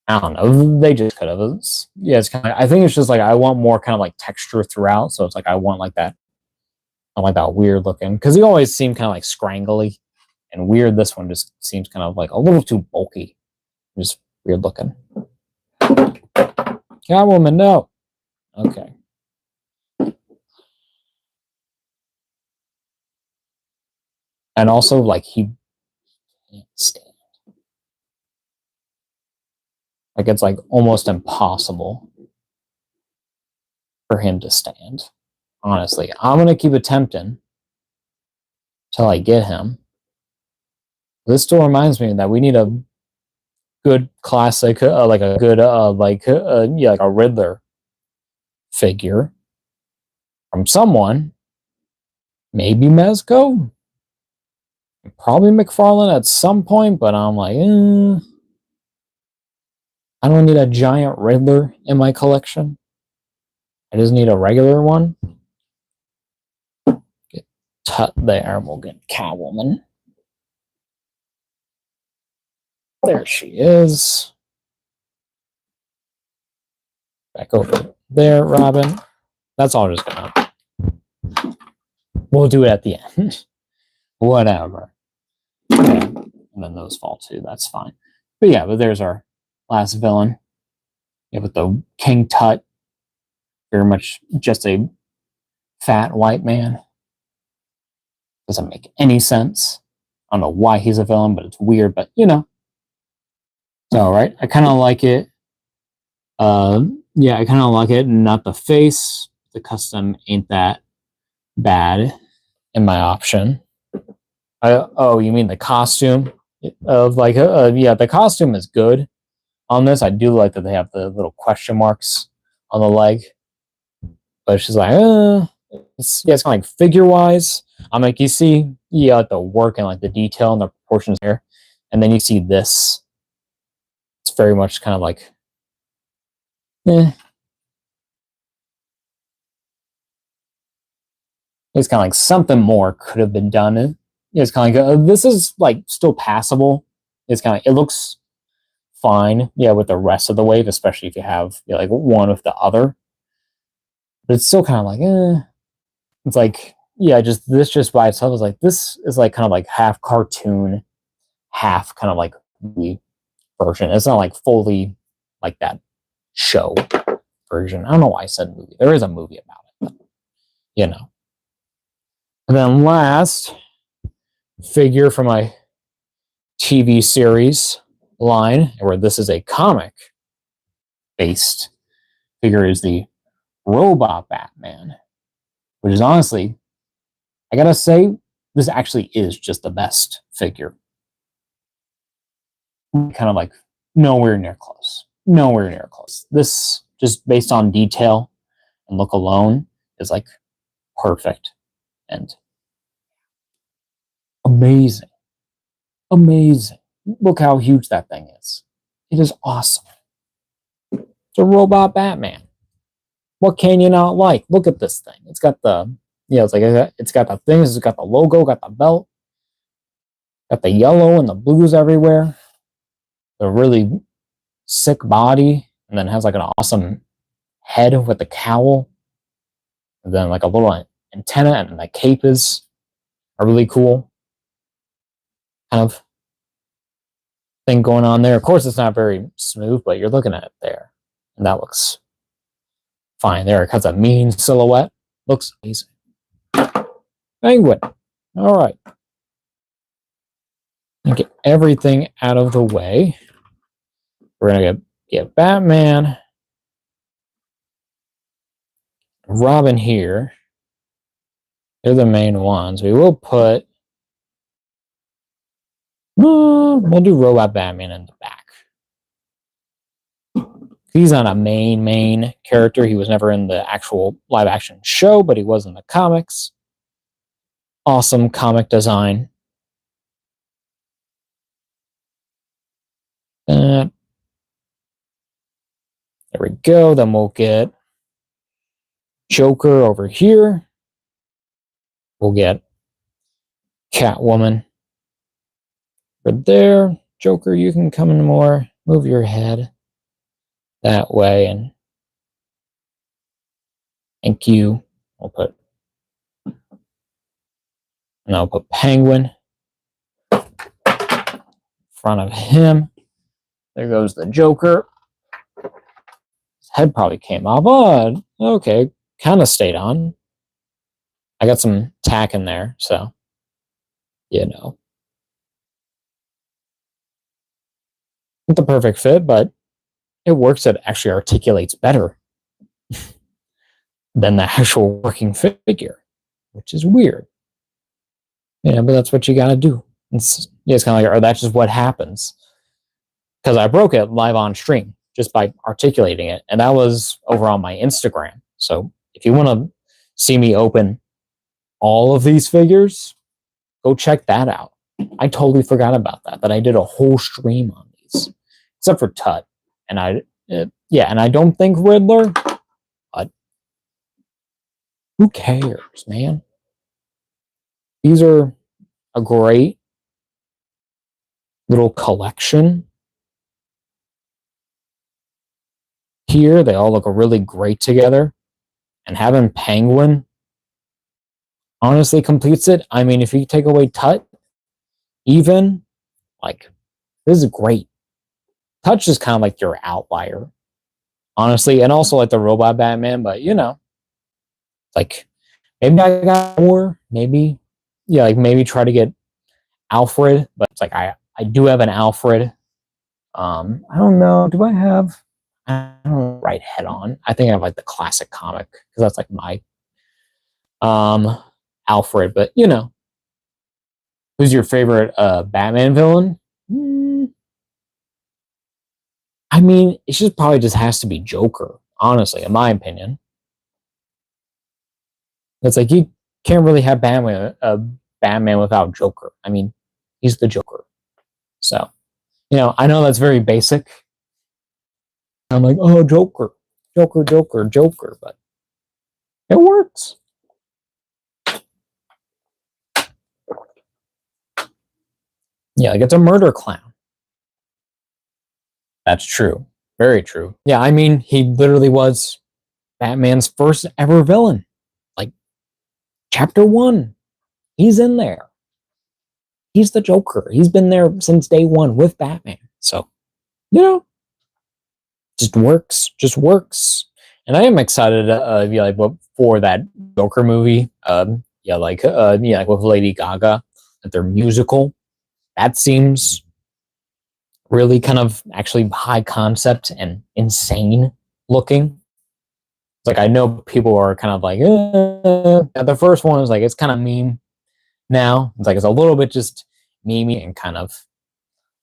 I don't know. They just could have. It's kind of. I think it's just like I want more kind of like texture throughout. So it's like I want like that. I like that weird looking, because he always seemed kind of like scrangly and weird. This one just seems kind of like a little too bulky, just weird looking. Catwoman, no. Okay. And also, like he can't stand. Like it's like almost impossible for him to stand. Honestly, I'm gonna keep attempting till I get him. This still reminds me that we need a good classic, like a good, like a Riddler figure from someone. Maybe Mezco, probably Mcfarlane at some point, but I'm like, I don't need a giant Riddler in my collection. I just need a regular one. Get Tut there, we'll get Catwoman. There she is. Back over there, Robin. That's all just gonna. We'll do it at the end. Whatever. Okay. And then those fall too. That's fine. But yeah, but there's our last villain. Yeah, with the King Tut. Very much just a fat white man. Doesn't make any sense. I don't know why he's a villain, but it's weird. But you know. So right, I kind of like it. I kind of like it. Not the face. The custom ain't that bad in my option. Oh, you mean the costume of like the costume is good on this. I do like that they have the little question marks on the leg, but she's like, it's kind of like figure wise. I'm like, you see, like the work and like the detail and the proportions here, and then you see this. It's very much kind of like, it's kind of like something more could have been done it's kind of like this is like still passable. It's kind of it looks fine, yeah, with the rest of the wave, especially if you have like one with the other. But it's still kind of like, it's like, yeah, just by itself is like this is like kind of like half cartoon, half kind of like movie version. It's not like fully like that show version. I don't know why I said movie. There is a movie about it, but, you know. And then last figure from my TV series line, where this is a comic based figure, is the Robot Batman, which is honestly, I gotta say, this actually is just the best figure. Kind of like nowhere near close. Nowhere near close. This, just based on detail and look alone, is like perfect and amazing. Amazing. Look how huge that thing is. It is awesome. It's a Robot Batman. What can you not like? Look at this thing. It's got the, it's like it's got the things. It's got the logo. Got the belt. Got the yellow and the blues everywhere. The really sick body, and then has like an awesome head with the cowl, and then like a little antenna, and the cape is a really cool kind of thing going on there. Of course, it's not very smooth, but you're looking at it there, and that looks fine there. It has a mean silhouette. Looks amazing. Penguin. All right. Get everything out of the way. We're gonna get Batman, Robin here. They're the main ones. We will put. We'll do Robot Batman in the back. He's not a main character. He was never in the actual live action show, but he was in the comics. Awesome comic design. There we go. Then we'll get Joker over here. We'll get Catwoman over there. Joker, you can come in more. Move your head that way, and thank you. I'll put Penguin in front of him. There goes the Joker. His head probably came off, but okay, kind of stayed on. I got some tack in there, so not the perfect fit, but it works. It actually articulates better than the actual working figure, which is weird. But that's what you gotta do. It's kind of like, or that's just what happens. Because I broke it live on stream just by articulating it, and that was over on my Instagram. So if you want to see me open all of these figures, go check that out. I totally forgot about that I did a whole stream on these, except for Tut. And and I don't think Riddler, but who cares, man? These are a great little collection. Here, they all look really great together. And having Penguin honestly completes it. I mean, if you take away Tut, even, like, this is great. Touch is kind of like your outlier, honestly, and also like the Robot Batman, but like, maybe I got more, maybe, like maybe try to get Alfred, but it's like I do have an Alfred. I don't know, do I have, I don't know, right head on. I think I have like the classic comic, because that's like my Alfred, but who's your favorite Batman villain? I mean, it just probably just has to be Joker, honestly, in my opinion. It's like you can't really have Batman without Joker. I mean, he's the Joker. So, I know that's very basic. I'm like, oh, Joker, but it works. Yeah, like it's a murder clown. That's true. Very true. Yeah, I mean, he literally was Batman's first ever villain. Like, chapter 1, he's in there. He's the Joker. He's been there since day 1 with Batman. So, you know, just works. Just works. And I am excited, yeah, like for that Joker movie. Yeah, like with Lady Gaga, that their musical. That seems really kind of actually high concept and insane looking. Like I know people are kind of like, the first one was like it's kind of meme now. It's like it's a little bit just memey and kind of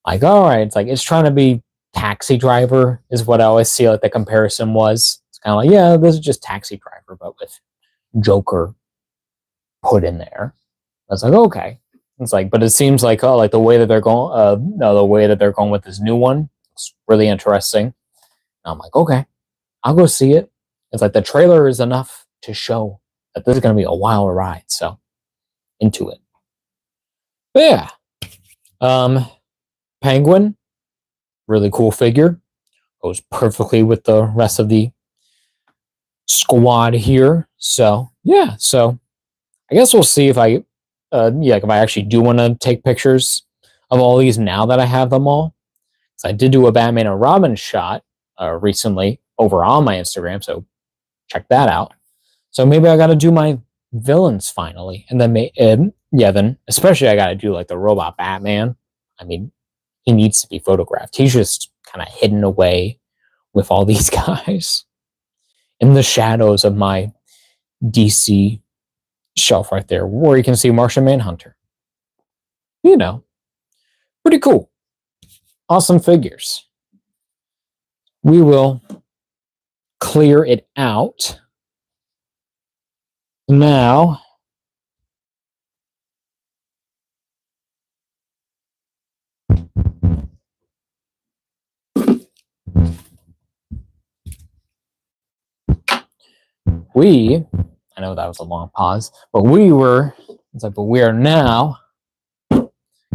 like, all right, it's like it's trying to be Taxi Driver is what I always see like the comparison was. It's kind of like, yeah, this is just Taxi Driver, but with Joker put in there. I was like, okay. It's like, but it seems like, oh, like the way that they're going, no, the way that they're going with this new one, it's really interesting. And I'm like, okay, I'll go see it. It's like the trailer is enough to show that this is going to be a wild ride. So into it. But yeah, Penguin, really cool figure. Goes perfectly with the rest of the squad here. So yeah, so I guess we'll see if I, if I actually do want to take pictures of all these now that I have them all. So I did do a Batman and Robin shot recently over on my Instagram, so check that out. So maybe I got to do my villains finally, and then then especially I got to do like the robot Batman. I mean, he needs to be photographed. He's just kind of hidden away with all these guys in the shadows of my DC shelf right there, where you can see Martian Manhunter. You know, pretty cool. Awesome figures. We will clear it out. Now, I know that was a long pause, but we are now going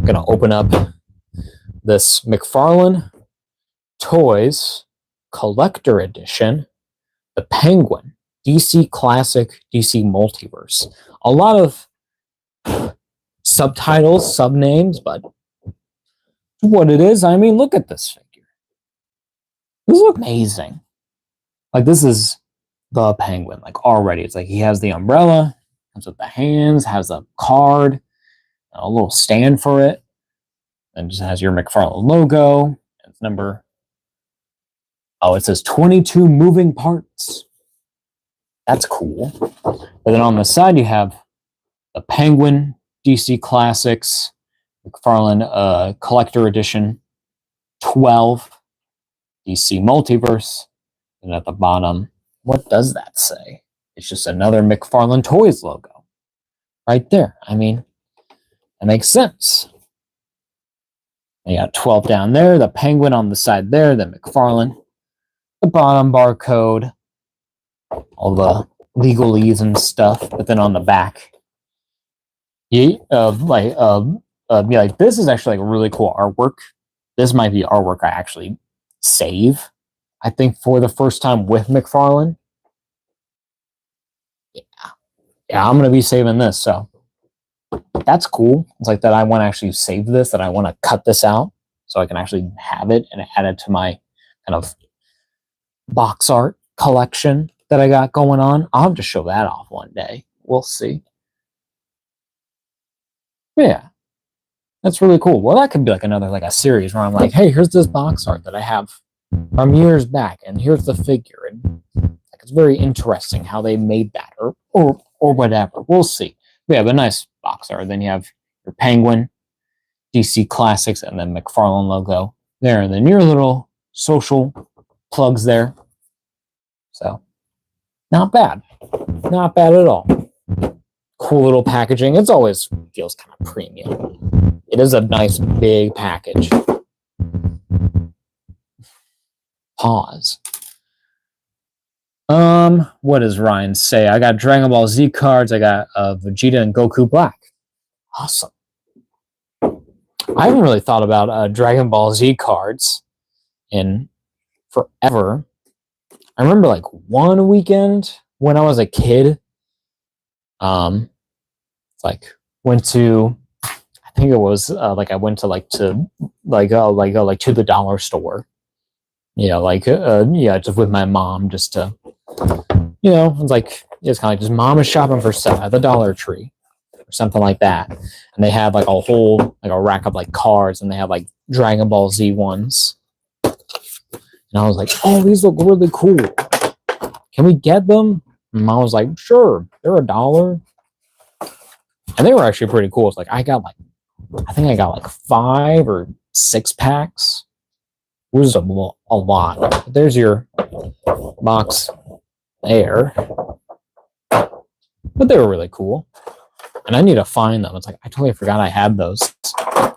to open up this Mcfarlane Toys Collector Edition, the Penguin, DC Classic, DC Multiverse. A lot of subtitles, subnames, but what it is, I mean, look at this figure. This is amazing. Like, this is the Penguin, like, already. It's like he has the umbrella, comes with the hands, has a card, a little stand for it, and just has your Mcfarlane logo. It's number, it says 22 moving parts. That's cool. But then on the side, you have the Penguin DC Classics Mcfarlane Collector Edition 12 DC Multiverse. And at the bottom, what does that say? It's just another Mcfarlane Toys logo right there. I mean, that makes sense. You got 12 down there, the Penguin on the side there, the Mcfarlane, the bottom barcode, all the legalese and stuff. But then on the back, this is actually like really cool artwork. This might be artwork I actually save, I think, for the first time with Mcfarlane. Yeah, I'm gonna be saving this, so that's cool. It's like that I want to actually save this, that I want to cut this out so I can actually have it and add it to my kind of box art collection that I got going on. I'll have to show that off one day. We'll see. Yeah, that's really cool. Well, that could be like another, like a series where I'm like, hey, here's this box art that I have from years back, and here's the figure, and like, it's very interesting how they made that, or whatever. We'll see. We have a nice box art. Then you have your Penguin, DC Classics, and then Mcfarlane logo there, and then your little social plugs there. So, not bad. Not bad at all. Cool little packaging. It's always feels kind of premium. It is a nice big package. Pause. What does Ryan say? I got Dragon Ball Z cards. I got Vegeta and Goku Black. Awesome. I haven't really thought about Dragon Ball Z cards in forever. I remember like one weekend when I was a kid, like went to, I think it was like I went to to the dollar store. Just with my mom, just to, it's like it's kind of like just mom is shopping for stuff at the Dollar Tree or something like that, and they had like a whole like a rack of like cards, and they had like Dragon Ball Z ones, and I was like, oh, these look really cool. Can we get them? And mom was like, sure, they're $1. And they were actually pretty cool. It's like I think I got like 5 or 6 packs. It was a lot. But there's your box there. But they were really cool. And I need to find them. It's like I totally forgot I had those.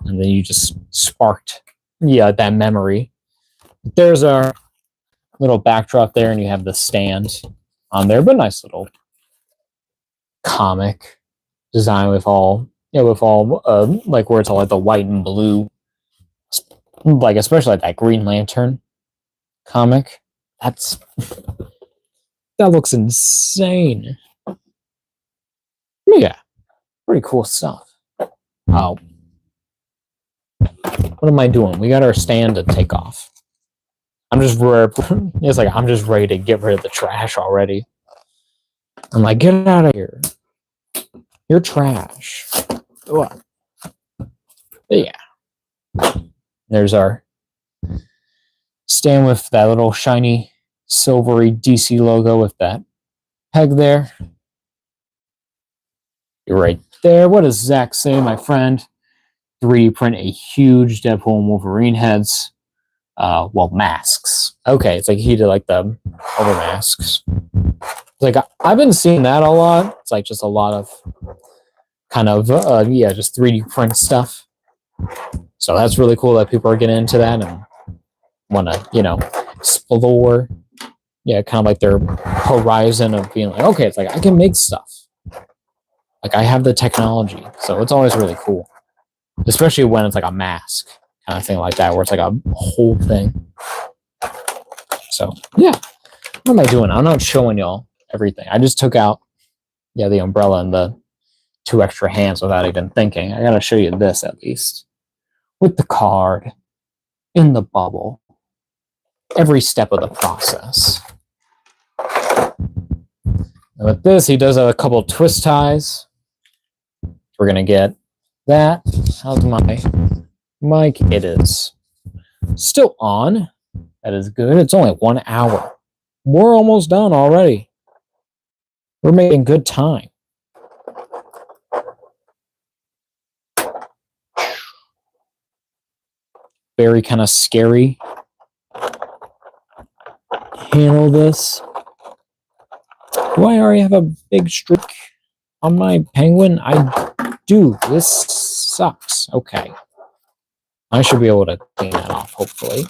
And then you just sparked that memory. There's our little backdrop there, and you have the stand on there, but nice little comic design with all like where it's all like the white and blue, like especially like that Green Lantern comic. That looks insane. Yeah, pretty cool stuff. Oh, what am I doing? We got our stand to take off. I'm just ready to get rid of the trash already. I'm like, get out of here. You're trash. What? Yeah. There's our stand with that little shiny silvery DC logo with that peg there. You're right there. What does Zach say, my friend? 3D print a huge Deadpool and Wolverine heads. Masks. Okay, it's like he did like the over masks. It's like I've been seeing that a lot. It's like just a lot of kind of just 3D print stuff. So that's really cool that people are getting into that and want to explore kind of like their horizon of being like, okay, it's like I can make stuff. Like I have the technology, so it's always really cool, especially when it's like a mask kind of thing like that, where it's like a whole thing. So yeah, what am I doing? I'm not showing y'all everything. I just took out the umbrella and the 2 extra hands without even thinking. I gotta show you this at least with the card in the bubble, every step of the process. And with this, he does a couple twist ties. We're gonna get that. How's my mic? It is still on. That is good. It's only 1 hour. We're almost done already. We're making good time. Very kind of scary. Handle this. Do I already have a big streak on my penguin? I do. This sucks. Okay. I should be able to clean that off, hopefully.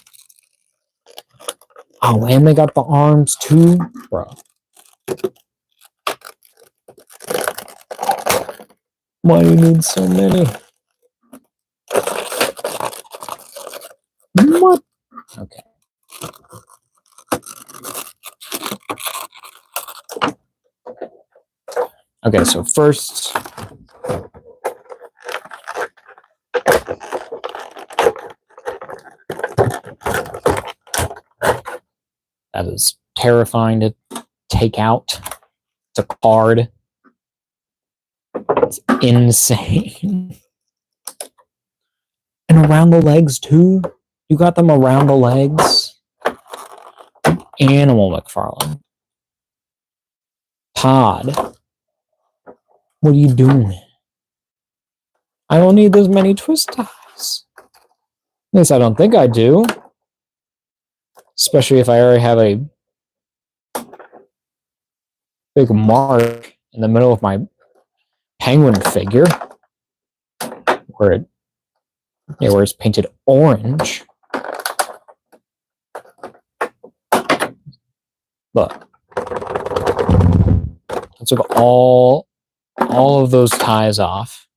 Oh, and they got the arms too? Bro. Why do you need so many? What? Okay. Okay, so first, that is terrifying to take out. It's a card. It's insane. And around the legs too. You got them around the legs. Animal Mcfarlane. Pod. What are you doing? I don't need this many twist ties. At least I don't think I do. Especially if I already have a big mark in the middle of my penguin figure. Where it's painted orange. Look. I took all of those ties off.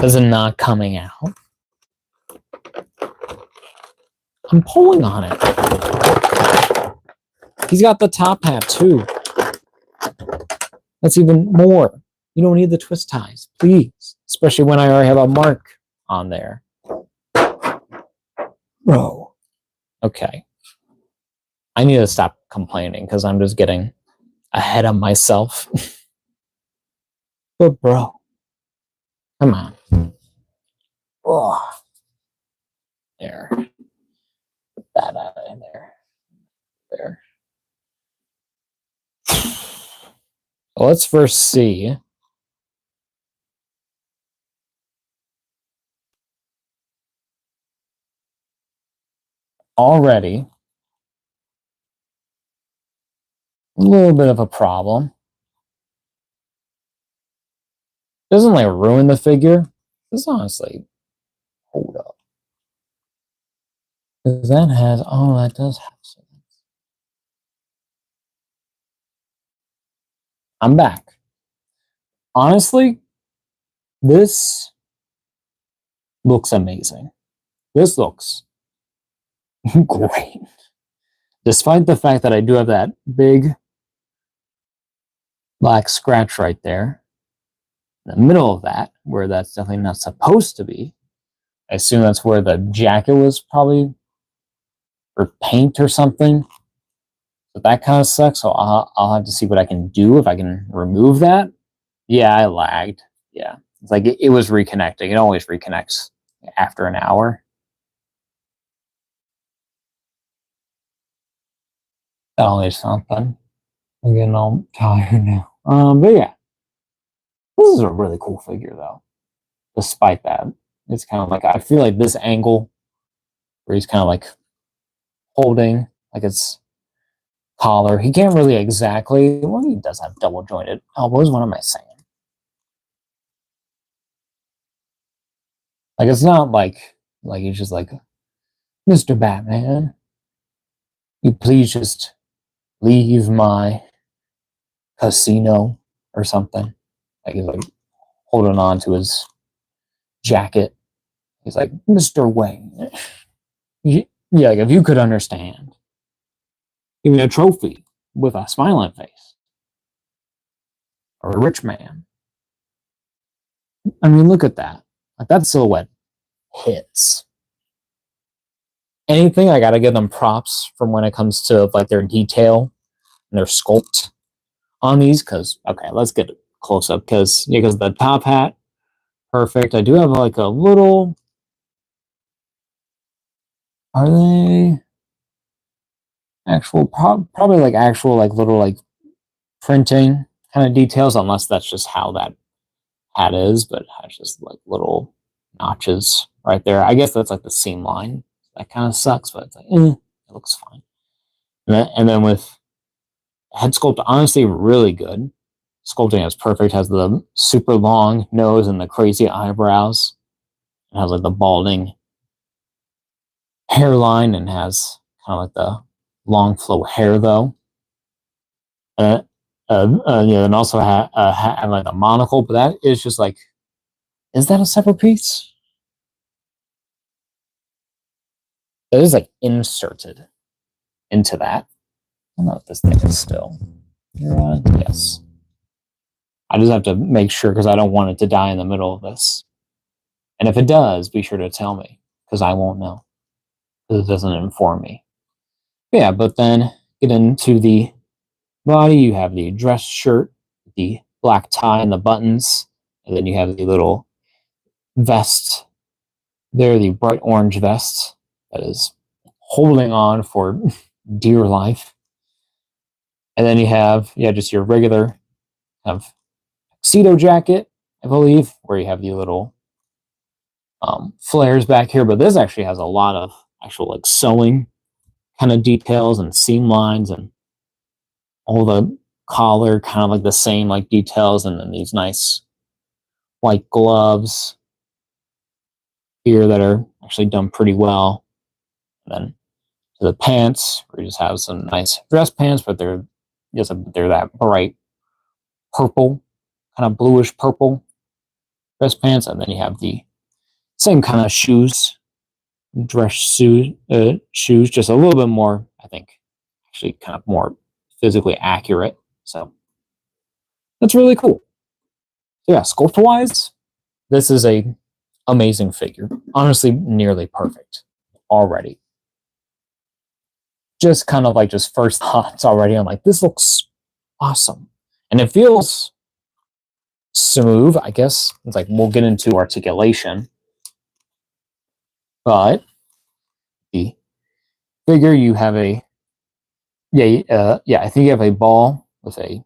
Is it not coming out? I'm pulling on it. He's got the top hat too. That's even more. You don't need the twist ties, please. Especially when I already have a mark on there. Bro. Okay. I need to stop complaining because I'm just getting ahead of myself. But bro, come on. Oh. There. Put that out of there. There. Let's first see. Already a little bit of a problem. Doesn't like ruin the figure. This honestly, hold up. Because that has, oh, that does have some. I'm back. Honestly, this looks amazing. This looks great. Despite the fact that I do have that big black scratch right there, in the middle of that, where that's definitely not supposed to be. I assume that's where the jacket was probably, or paint or something. So that kind of sucks. So I'll have to see what I can do if I can remove that. Yeah, I lagged. Yeah, it's like it was reconnecting. It always reconnects after an hour. Always something. I'm getting all tired now. But yeah, this is a really cool figure though. Despite that, it's kind of like I feel like this angle where he's kind of like holding like it's collar. He can't really exactly. Well, he does have double jointed elbows. What am I saying? Like it's not like he's just like, Mr. Batman, you please just leave my casino or something. Like he's like holding on to his jacket. He's like, Mr. Wayne. Yeah, like if you could understand. Give me a trophy with a smiling face. Or a rich man. I mean, look at that. Like that silhouette hits. Anything, I gotta give them props from when it comes to like their detail and their sculpt on these. Because okay, let's get close up. Because the top hat, perfect. I do have like a little. Are they actual? Probably like actual like little like printing kind of details, unless that's just how that hat is. But it has just like little notches right there. I guess that's like the seam line. That kind of sucks, but it's like, it looks fine. And then with head sculpt, honestly, really good. Sculpting is perfect. Has the super long nose and the crazy eyebrows. It has like the balding hairline and has kind of like the long flow hair though. Yeah, and also have like a monocle, but that is just like, is that a separate piece? It is like inserted into that. I don't know if this thing is still. Yes. I just have to make sure because I don't want it to die in the middle of this. And if it does, be sure to tell me because I won't know because it doesn't inform me. Yeah, but then get into the body. You have the dress shirt, the black tie and the buttons, and then you have the little vest there, the bright orange vest that is holding on for dear life. And then you have, just your regular kind of tuxedo jacket, I believe, where you have the little flares back here. But this actually has a lot of actual like sewing kind of details and seam lines and all the collar kind of like the same like details, and then these nice white gloves here that are actually done pretty well. And then to the pants, we just have some nice dress pants, but they're that bright purple, kind of bluish purple. dress pants, and then you have the same kind of shoes, dress shoes, just a little bit more, I think, actually kind of more physically accurate. So that's really cool. So yeah, sculpt wise, this is a amazing figure. Honestly, nearly perfect already. Just kind of like just first thoughts already. I'm like, this looks awesome. And it feels smooth, I guess. It's like we'll get into articulation. But the figure, you have a I think you have a ball with a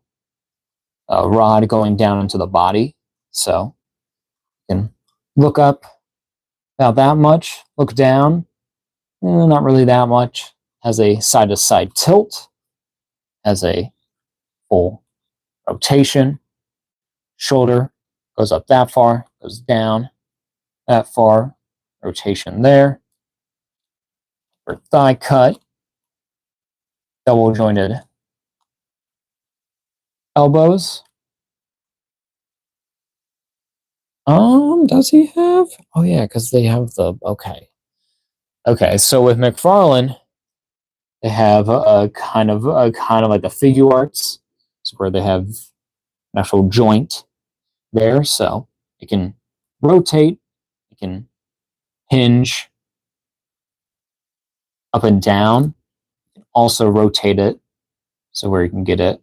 rod going down into the body. So you can look up about that much, look down, not really that much. Has a side-to-side tilt, has a full rotation, shoulder goes up that far, goes down that far, rotation there, for thigh cut, double jointed elbows. Does he have? Oh yeah, because they have the okay. So with Mcfarlane, they have a kind of like the figure arts, so where they have an actual joint there, so it can rotate, it can hinge up and down, also rotate it, so where you can get it.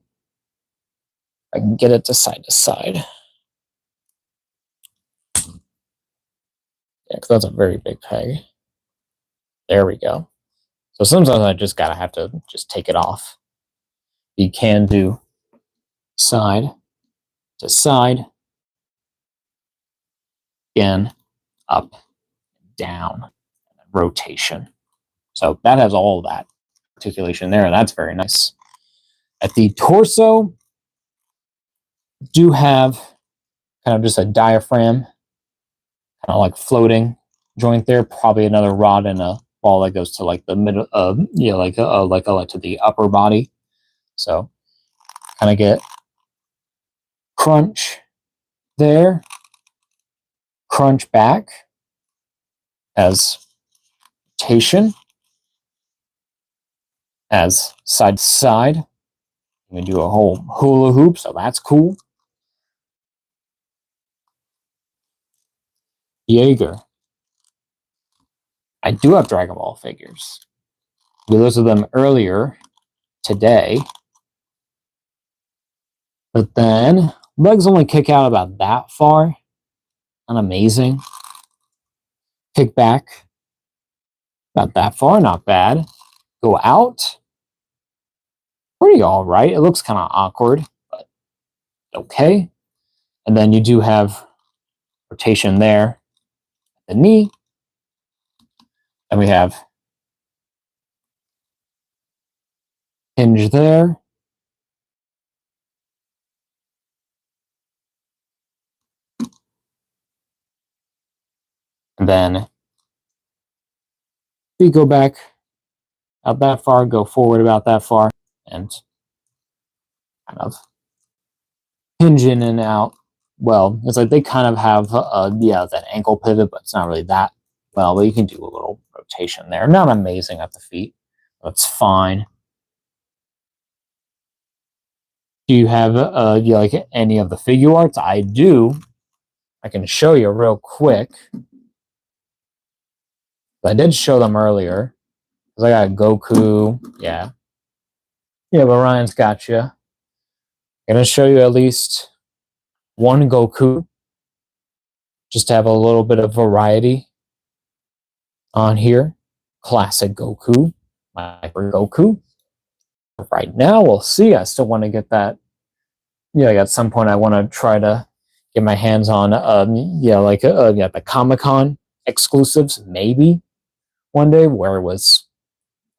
I can get it to side. Yeah, because that's a very big peg. There we go. So sometimes I just gotta have to just take it off. You can do side to side, again, up, down, rotation. So that has all that articulation there, and that's very nice. At the torso, do have kind of just a diaphragm, kind of like floating joint there. Probably another rod and a ball that goes to like the middle, like to the upper body. So kind of get crunch there, crunch back as rotation, as side to side. We do a whole hula hoop, so that's cool. Jaeger. I do have Dragon Ball figures. We listed them earlier today. But then legs only kick out about that far. Not amazing. Kick back about that far, not bad. Go out. Pretty all right. It looks kind of awkward, but okay. And then you do have rotation there at the knee. And we have hinge there. And then we go back out that far, go forward about that far, and kind of hinge in and out. Well, it's like they kind of have, that ankle pivot, but it's not really that well. But you can do a little rotation there. Not amazing at the feet. That's fine. Do you have like any of the figure arts? I do. I can show you real quick. I did show them earlier. Because I got Goku. Yeah. Yeah, but Ryan's got you. I'm going to show you at least one Goku. Just to have a little bit of variety on here. Classic Goku. My favorite Goku. Right now, we'll see. I still want to get that. Yeah, like at some point, I want to try to get my hands on, the Comic-Con exclusives, maybe one day, where it was,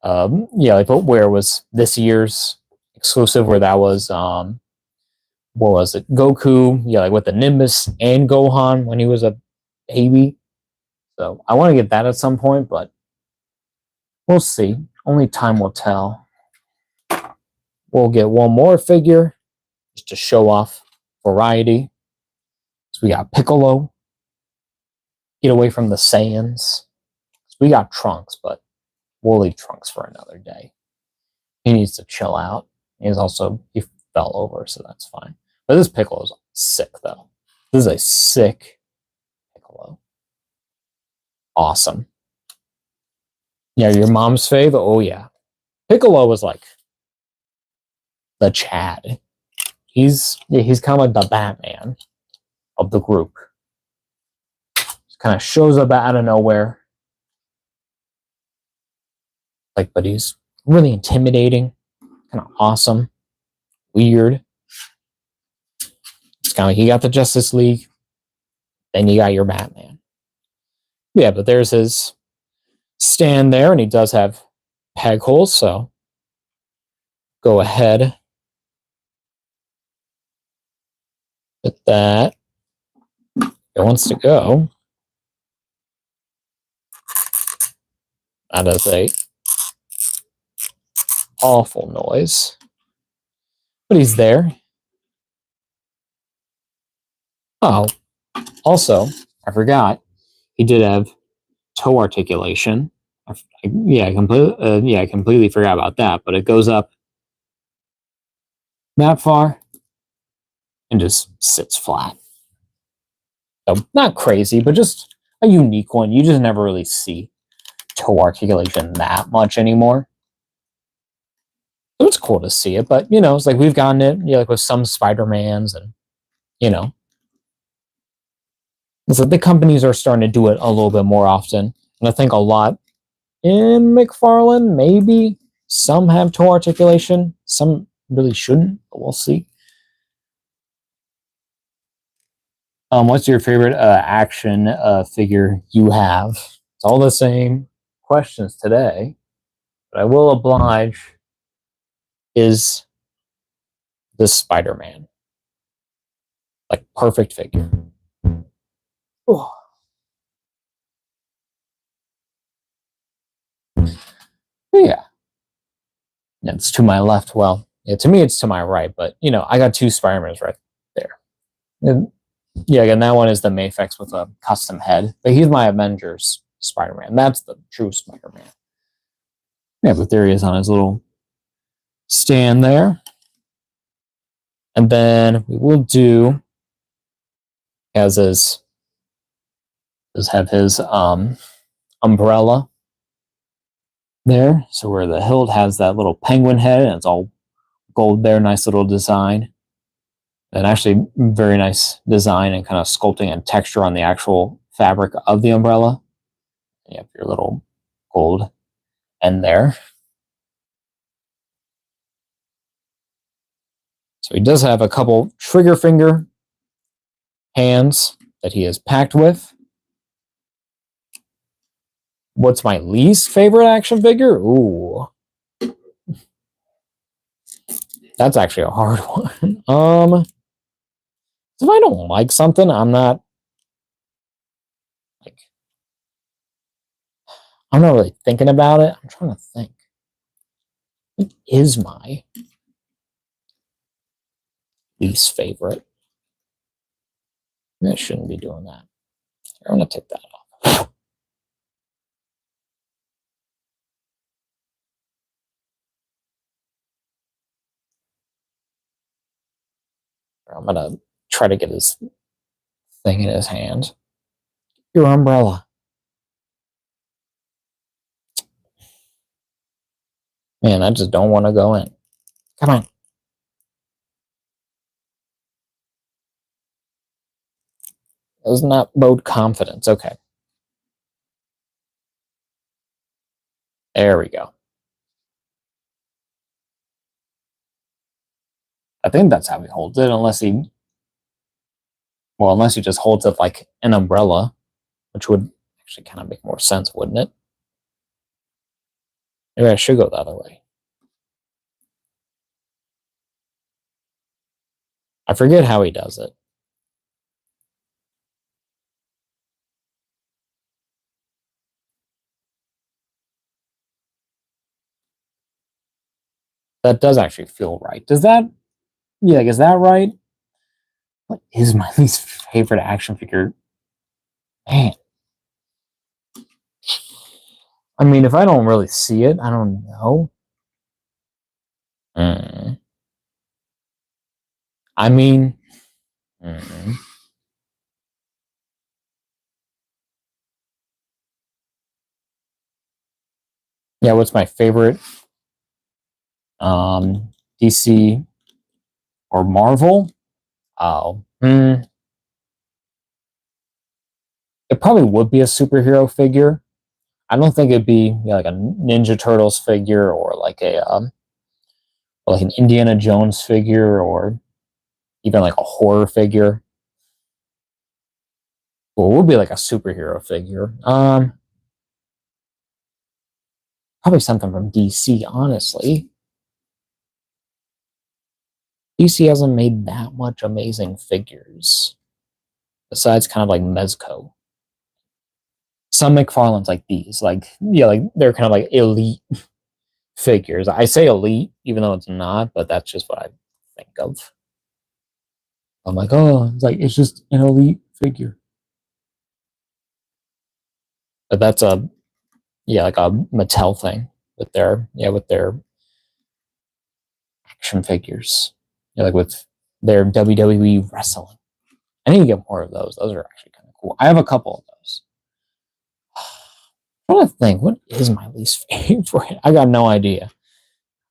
where it was this year's exclusive, where that was, what was it? Goku, like with the Nimbus and Gohan when he was a baby. So I want to get that at some point, but we'll see. Only time will tell. We'll get one more figure just to show off variety. So we got Piccolo. get away from the Saiyans. We got Trunks, but we'll leave Trunks for another day. He needs to chill out. He fell over, so that's fine. But this Piccolo is sick, though. This is a sick Piccolo. Awesome. Yeah, your mom's fave? Oh, yeah. Piccolo was like the Chad. He's kind of like the Batman of the group. Just kind of shows up out of nowhere. Like, but he's really intimidating, kind of awesome, weird. It's kind of like you got the Justice League, then you got your Batman. Yeah, but there's his stand there, and he does have peg holes, so go ahead with that. It wants to go. That is a awful noise. But he's there. Oh, also, I forgot, he did have toe articulation. I completely forgot about that, but it goes up that far and just sits flat. So not crazy, but just a unique one. You just never really see toe articulation that much anymore. So it's cool to see it, but it's like we've gotten it, like with some Spider-Mans, and it's like the companies are starting to do it a little bit more often. And I think a lot in Mcfarlane, maybe some have toe articulation, some really shouldn't, but we'll see. What's your favorite action figure you have? It's all the same questions today, but I will oblige. Is this Spider-Man? Like, perfect figure. Oh. Yeah. It's to my left. Well, yeah, to me it's to my right, but I got two Spider-Mans right there. And yeah, again, that one is the Mafex with a custom head, but he's my Avengers Spider-Man. That's the true Spider-Man. Yeah, but there he is on his little stand there. And then we will do, have his umbrella there. So where the hilt has that little penguin head, and it's all gold there, nice little design. And actually very nice design and kind of sculpting and texture on the actual fabric of the umbrella. You have your little gold end there. So he does have a couple trigger finger hands that he is packed with. What's my least favorite action figure? Ooh. That's actually a hard one. If I don't like something, I'm not really thinking about it. I'm trying to think. What is my least favorite? I shouldn't be doing that. I'm going to take that off. I'm going to try to get his thing in his hand. Your umbrella. Man, I just don't want to go in. Come on. Does not bode confidence. Okay. There we go. I think that's how he holds it, unless he just holds it like an umbrella, which would actually kind of make more sense, wouldn't it? Maybe I should go the other way. I forget how he does it. That does actually feel right. Does that? Yeah, is that right? What is my least favorite action figure? Man, I mean, if I don't really see it, I don't know. Mm. I mean, mm. Yeah, what's my favorite DC or Marvel? Oh, it probably would be a superhero figure. I don't think it'd be like a Ninja Turtles figure or like an Indiana Jones figure or even like a horror figure. Well, it would be like a superhero figure. Probably something from DC, honestly. DC hasn't made that much amazing figures besides kind of like Mezco. Some McFarlane's like these, like yeah, like they're kind of like elite figures. I say elite, even though it's not, but that's just what I think of. I'm like, oh, it's like it's just an elite figure. But that's a yeah, like a Mattel thing with their action figures. Yeah, like with their WWE wrestling. I need to get more of those. Those are actually kind of cool. I have a couple of those. I'm trying to think, what is my least favorite? I got no idea.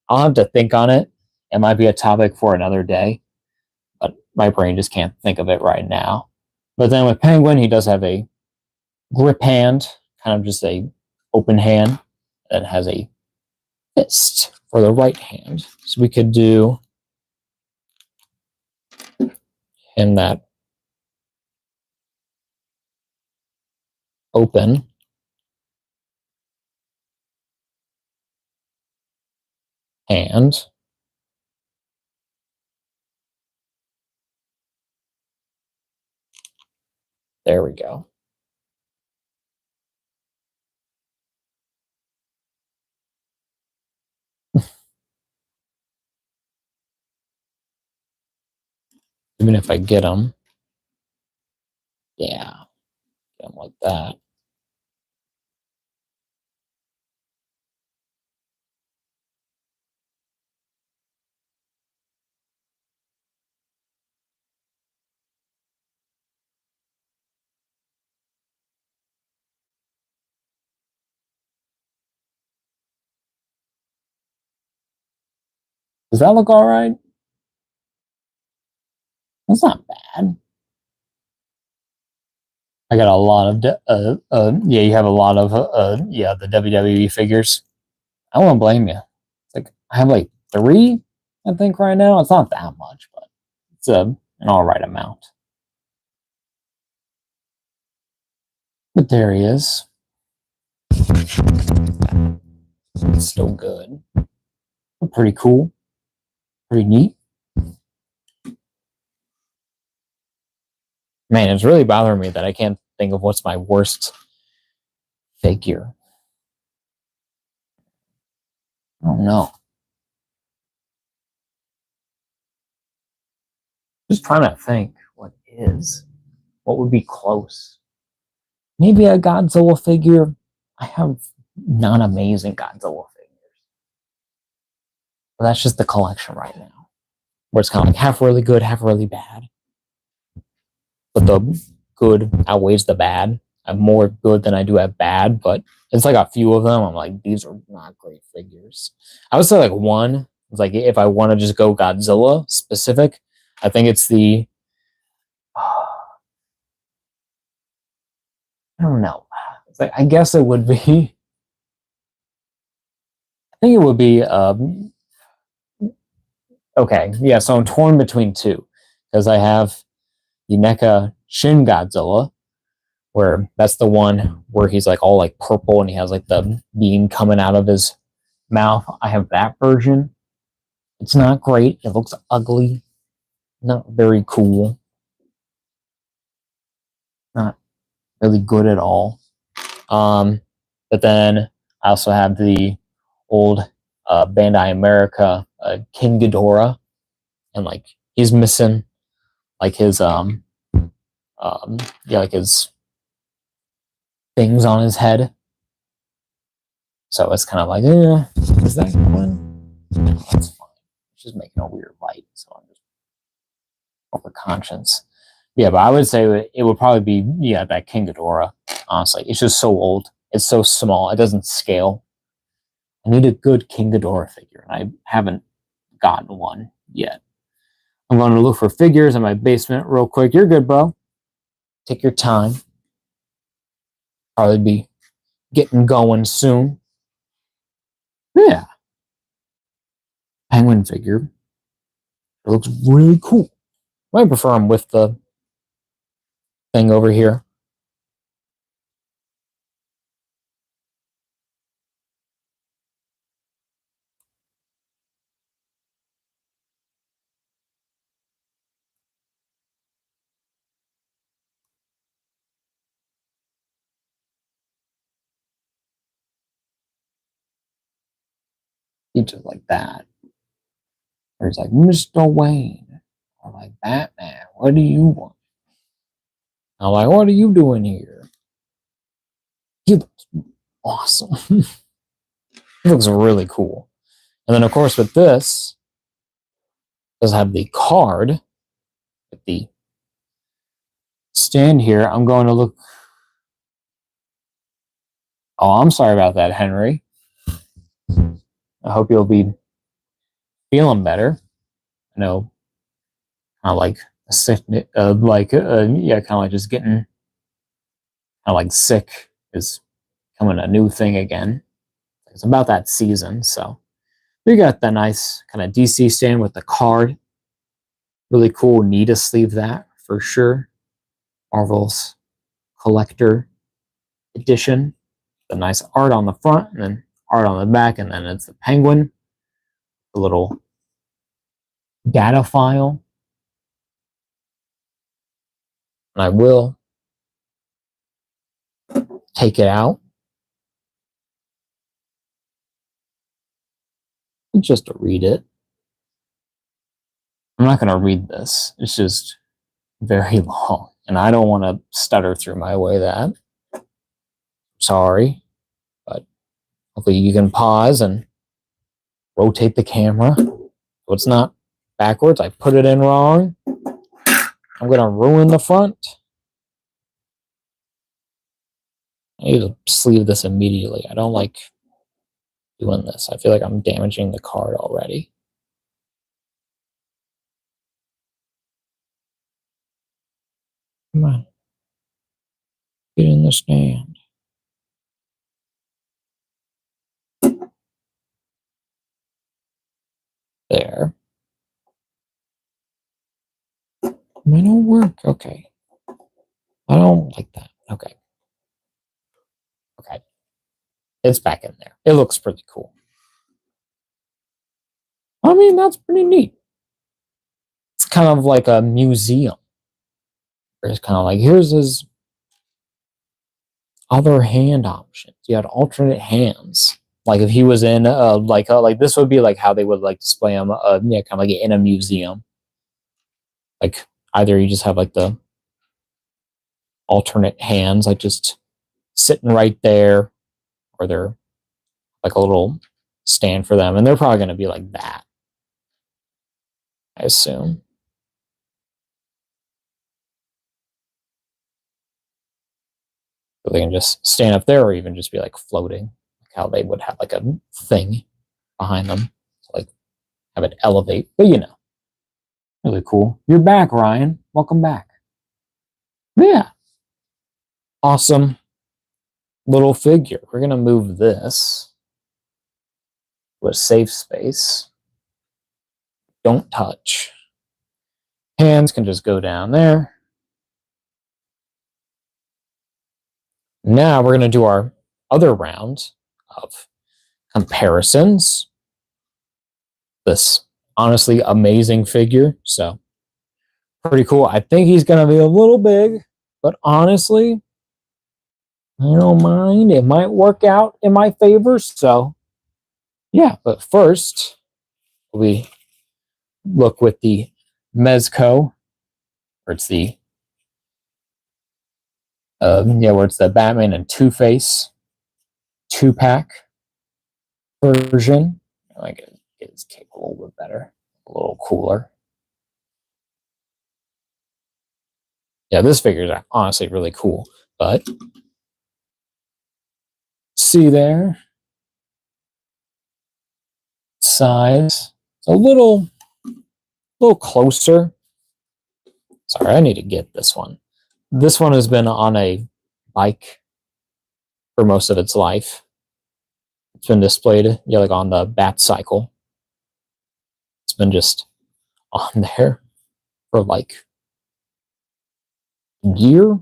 I'll have to think on it. It might be a topic for another day, but my brain just can't think of it right now. But then with Penguin, he does have a grip hand, kind of just a open hand that has a fist for the right hand. So we could do him that open hand. There we go. Even if I get him, yeah, get him like that. Does that look all right? That's not bad. I got a lot of yeah. You have a lot of yeah the WWE figures. I won't blame you. It's like I have like three, I think right now. It's not that much, but it's an all right amount. But there he is. It's still good. Pretty cool. Pretty neat. Man, it's really bothering me that I can't think of what's my worst figure. I don't know. Just trying to think what would be close. Maybe a Godzilla figure. I have non amazing Godzilla figures. But that's just the collection right now. Where it's kind of like half really good, half really bad. But the good outweighs the bad. I have more good than I do have bad, but it's like a few of them. I'm like, these are not great figures. I would say like one. It's like if I want to just go Godzilla specific, I think it's the I don't know. It's like I guess it would be. I think it would be. Okay, yeah. So I'm torn between two because I have the NECA Shin Godzilla, where that's the one where he's like all like purple and he has like the beam coming out of his mouth. I have that version. It's not great. It looks ugly. Not very cool. Not really good at all. But then I also have the old Bandai America King Ghidorah, and like he's missing like his yeah like his things on his head. So it's kind of like, is that one? No, that's fine. It's just making a weird light. So I'm just over conscience. Yeah, but I would say it would probably be, that King Ghidorah. Honestly, it's just so old. It's so small. It doesn't scale. I need a good King Ghidorah figure, and I haven't gotten one yet. I'm going to look for figures in my basement real quick. You're good, bro. Take your time. Probably be getting going soon. Yeah. Penguin figure. It looks really cool. I prefer him with the thing over here. He's just like that. Or he's like, Mr. Wayne. I'm like, Batman, what do you want? I'm like, what are you doing here? He looks awesome. He looks really cool. And then, of course, with this, does have the card with the stand here. I'm going to look. Oh, I'm sorry about that, Henry. I hope you'll be feeling better. I know, kind of like sick, kind of like just getting kind of like sick is becoming a new thing again. It's about that season, so we got that nice kind of DC stand with the card. Really cool. Need to sleeve that for sure. Marvel's collector edition. The nice art on the front and then art on the back, and then it's the penguin. The little data file. And I will take it out just to read it. I'm not going to read this. It's just very long, and I don't want to stutter through my way that. Sorry, but hopefully you can pause and rotate the camera so it's not backwards. I put it in wrong. I'm going to ruin the front. I need to sleeve this immediately. I don't like doing this. I feel like I'm damaging the card already. Come on. Get in the stand. There. Might not work. Okay. I don't like that. Okay. Okay. It's back in there. It looks pretty cool. I mean, that's pretty neat. It's kind of like a museum. It's kind of like, here's his other hand options. You had alternate hands. Like if he was in, like this would be like how they would like display him, kind of like in a museum. Like either you just have like the alternate hands, like just sitting right there, or they're like a little stand for them, and they're probably going to be like that, I assume. So they can just stand up there, or even just be like floating, like how they would have like a thing behind them, to like have it elevate. But really cool. You're back, Ryan. Welcome back. Yeah, awesome little figure. We're gonna move this to a safe space. Don't touch. Hands can just go down there. Now we're gonna do our other round of comparisons. This honestly amazing figure, so pretty cool. I think he's gonna be a little big, but honestly, I don't mind. It might work out in my favor. So yeah, but first we look with the Mezco, where it's the where it's the Batman and Two-Face 2-pack. version. Like it is capable a little bit better, a little cooler. Yeah, this figure is honestly really cool. But see there, size, it's a little closer. Sorry, I need to get this one. This one has been on a bike for most of its life. It's been displayed, yeah, like on the bat cycle. It's been just on there for like a year,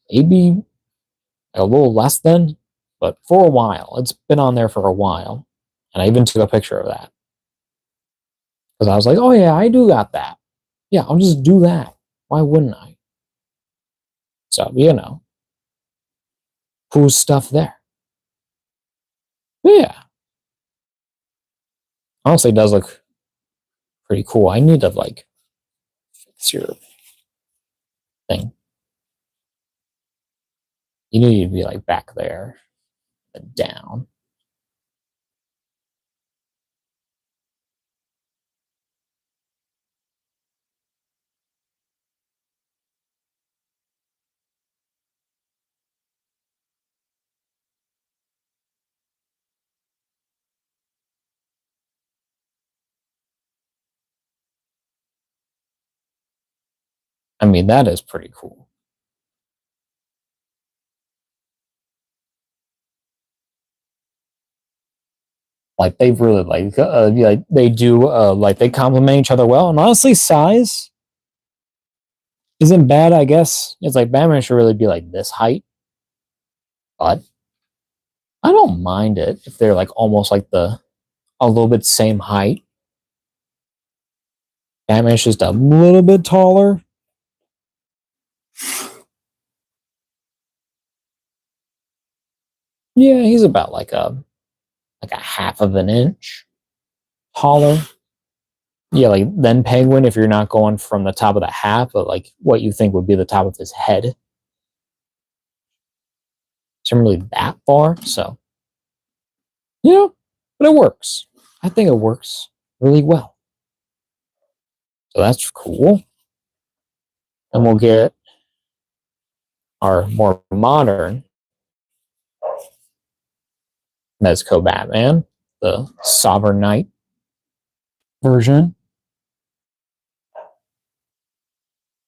maybe a little less than, but for a while. It's been on there for a while. And I even took a picture of that. Because I was like, oh yeah, I do got that. Yeah, I'll just do that. Why wouldn't I? So, you know, cool stuff there. But yeah. Honestly, it does look pretty cool. I need to like fix your thing. You need to be like back there and down. I mean, that is pretty cool. Like they've really like they do like they complement each other well. And honestly, size isn't bad. I guess it's like Batman should really be like this height, but I don't mind it if they're like almost like a little bit same height. Batman's just a little bit taller. Yeah, he's about like a half of an inch taller. Yeah, like then Penguin if you're not going from the top of the hat, but like what you think would be the top of his head. It's not really that far, so yeah, but it works. I think it works really well. So that's cool. And we'll get our more modern Mezco Batman, the Sovereign Knight version.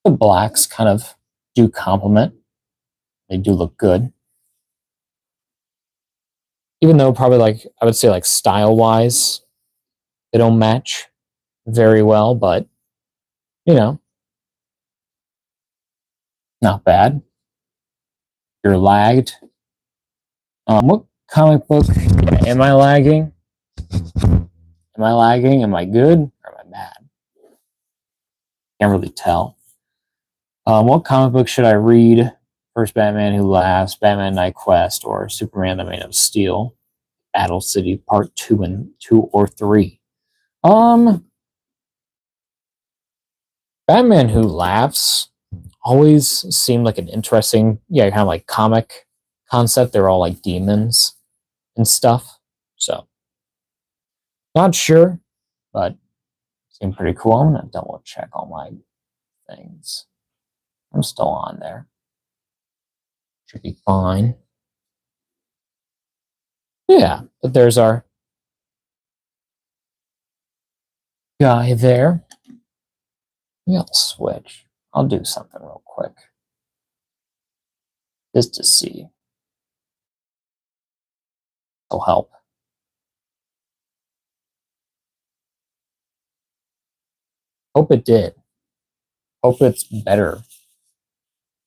The blacks kind of do complement. They do look good. Even though probably like I would say like style wise, they don't match very well, but you know, not bad. You're lagged. What comic book am I lagging? Am I lagging? Am I good? Or am I bad? Can't really tell. What comic book should I read? First Batman Who Laughs, Batman Night Quest, or Superman the Man of Steel? Battle City Part 2 and 2 or 3. Batman Who Laughs always seemed like an interesting, yeah, kind of like comic concept. They're all like demons and stuff. So, not sure, but seemed pretty cool. I'm gonna double check all my things. I'm still on there. Should be fine. Yeah, but there's our guy there. Maybe I'll switch. I'll do something real quick. Just to see. It'll help. Hope it did. Hope it's better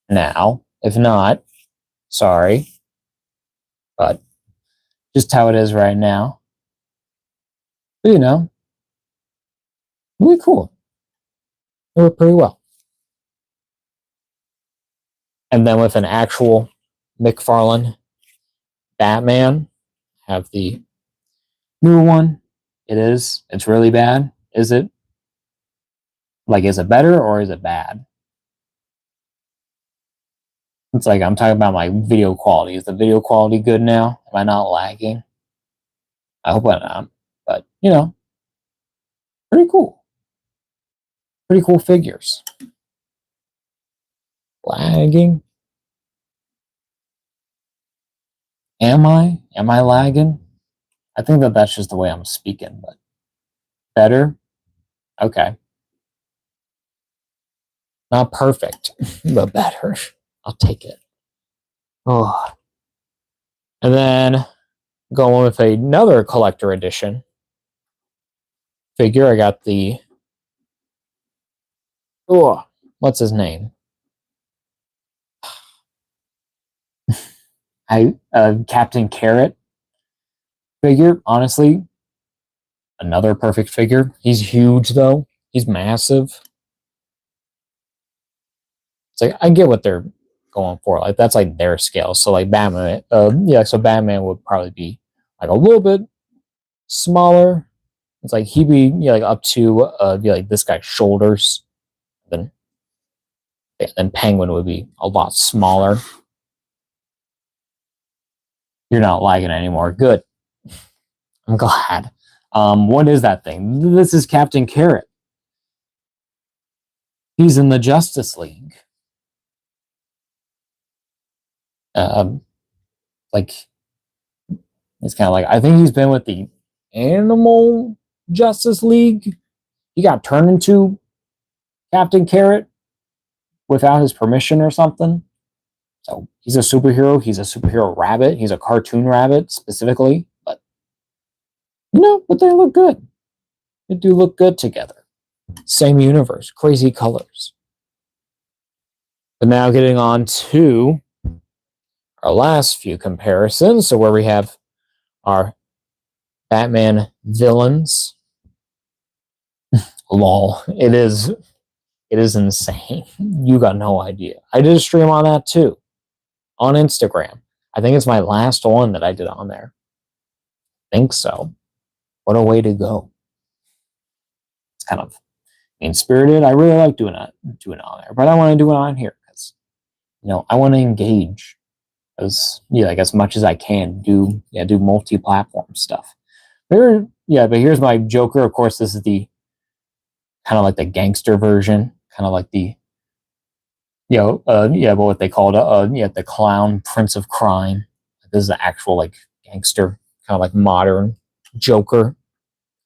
now. If not, sorry. But just how it is right now. But you know, really cool. It worked pretty well. And then with an actual Mcfarlane Batman, have the new one. It's really bad. Is it? Like, is it better or is it bad? It's like I'm talking about my video quality. Is the video quality good now? Am I not lagging? I hope I'm not. But, pretty cool. Pretty cool figures. Lagging. Am I? Am I lagging? I think that's just the way I'm speaking, but better? Okay. Not perfect, but better. I'll take it. Oh. And then going with another collector edition figure, I got the what's his name? Captain Carrot figure. Honestly, another perfect figure. He's huge though. He's massive. It's like I get what they're going for. Like that's like their scale. So like Batman, so Batman would probably be like a little bit smaller. It's like he'd be like up to be like this guy's shoulders. Then Penguin would be a lot smaller. You're not lagging anymore. Good. I'm glad. What is that thing? This is Captain Carrot. He's in the Justice League. Um, like it's kind of like I think he's been with the Animal Justice League. He got turned into Captain Carrot without his permission or something. So he's a superhero. He's a superhero rabbit. He's a cartoon rabbit specifically. But but they look good. They do look good together. Same universe, crazy colors. But now getting on to our last few comparisons. So where we have our Batman villains. Lol. It is insane. You got no idea. I did a stream on that too. On Instagram. I think it's my last one that I did on there. I think so. What a way to go. It's kind of mean-spirited. I really like doing it on there. But I want to do it on here because I want to engage like as much as I can do multi-platform stuff. But here's my Joker. Of course, this is the kind of like the gangster version, kind of like the but what they called the clown prince of crime. This is the actual like gangster, kind of like modern Joker.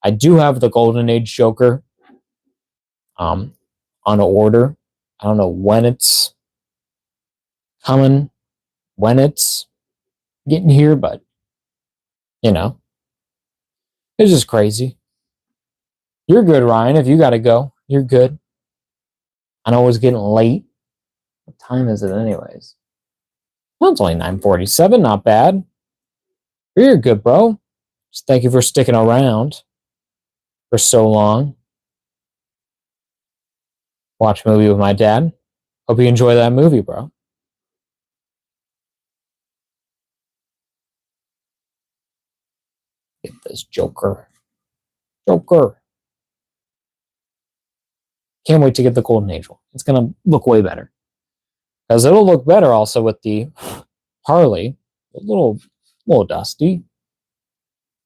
I do have the Golden Age Joker on order. I don't know when it's coming, when it's getting here, but it's just crazy. You're good, Ryan. If you got to go, you're good. I know it's getting late. What time is it, anyways? Well, it's only 9:47. Not bad. You're good, bro. Just thank you for sticking around for so long. Watch a movie with my dad. Hope you enjoy that movie, bro. Get this Joker. Joker. Can't wait to get the Golden Age one. It's going to look way better. Because it'll look better also with the Harley. A little dusty.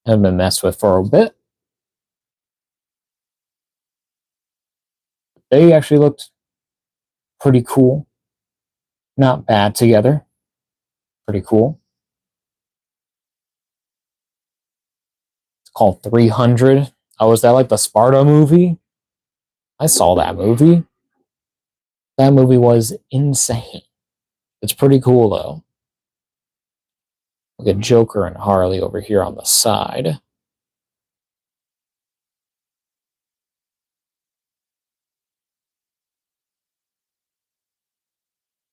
Haven't been messed with for a bit. They actually looked pretty cool. Not bad together. Pretty cool. It's called 300. Oh, was that like the Sparta movie? I saw that movie. That movie was insane. It's pretty cool though. Look at Joker and Harley over here on the side.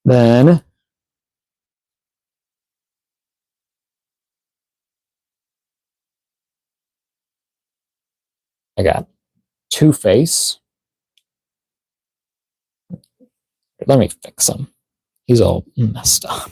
Then I got Two-Face. Let me fix him. He's all messed up.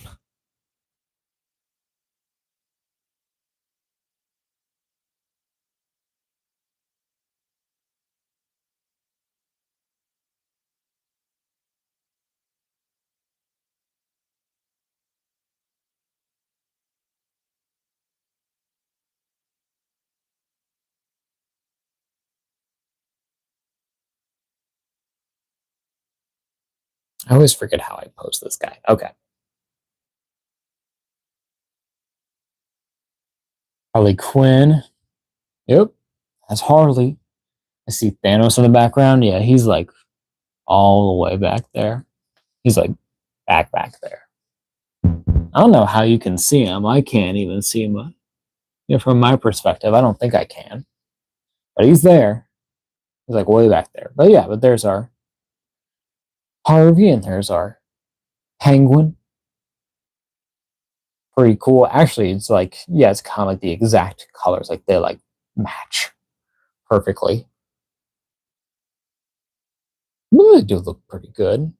I always forget how I pose this guy. Okay. Harley Quinn. Yep. That's Harley. I see Thanos in the background. Yeah, he's like all the way back there. He's like back there. I don't know how you can see him. I can't even see him. From my perspective, I don't think I can. But he's there. He's like way back there. But yeah, but there's our Harvey and there's our Penguin. Pretty cool. Actually, it's like, yeah, it's kind of like the exact colors. Like they like match perfectly. They do look pretty good.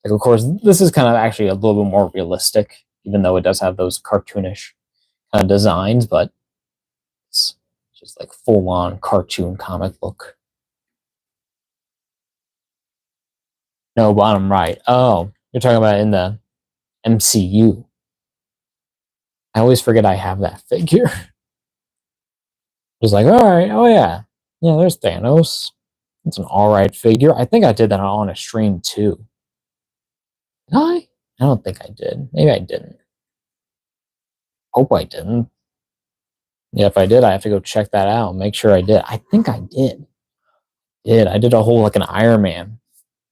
Like, of course, this is kind of actually a little bit more realistic, even though it does have those cartoonish kind of designs, but it's just like full on cartoon comic book. No, bottom right. Oh, you're talking about in the MCU. I always forget I have that figure. Just like, all right, oh yeah. Yeah, there's Thanos. It's an alright figure. I think I did that on a stream too. Did I? I don't think I did. Maybe I didn't. Hope I didn't. Yeah, if I did, I have to go check that out. Make sure I did. I think I did. I did a whole like an Iron Man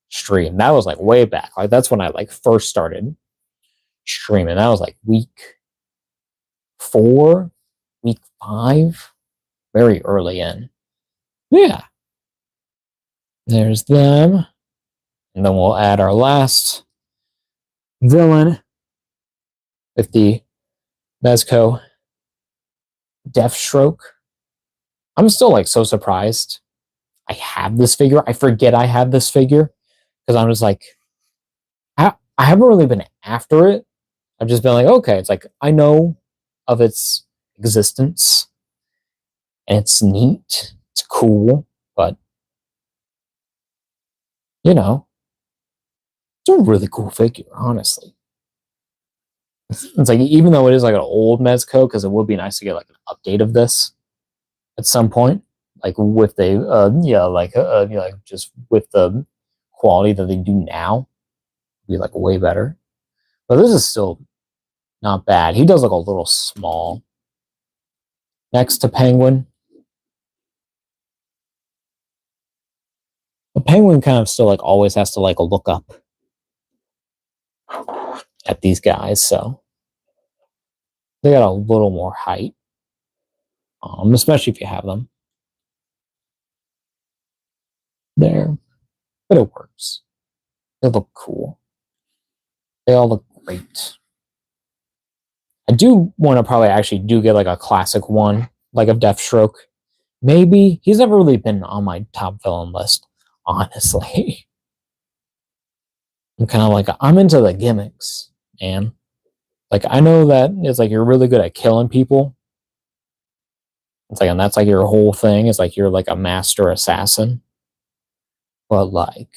stream. That was like way back. Like that's when I like first started streaming. That was like week 4, week 5, very early in. Yeah. There's them. And then we'll add our last villain with the Mezco Deathstroke. I'm still like so surprised I have this figure. I forget I have this figure because I'm just like, I haven't really been after it. I've just been like, okay, it's like I know of its existence and it's neat, it's cool, but you know, it's a really cool figure, honestly. It's like, even though it is like an old Mezco, because it would be nice to get like an update of this at some point, like with the like just with the quality that they do now, be like way better. But this is still not bad. He does look a little small next to Penguin. The Penguin kind of still like always has to like look up at these guys, so they got a little more height, especially if you have them there. But it works. They look cool. They all look great. I do want to probably actually do get like a classic one, like of Deathstroke. Maybe. He's never really been on my top villain list, honestly. I'm kind of like, I'm into the gimmicks, man. Like, I know that it's like you're really good at killing people. It's like, and that's like your whole thing. It's like you're like a master assassin. But like,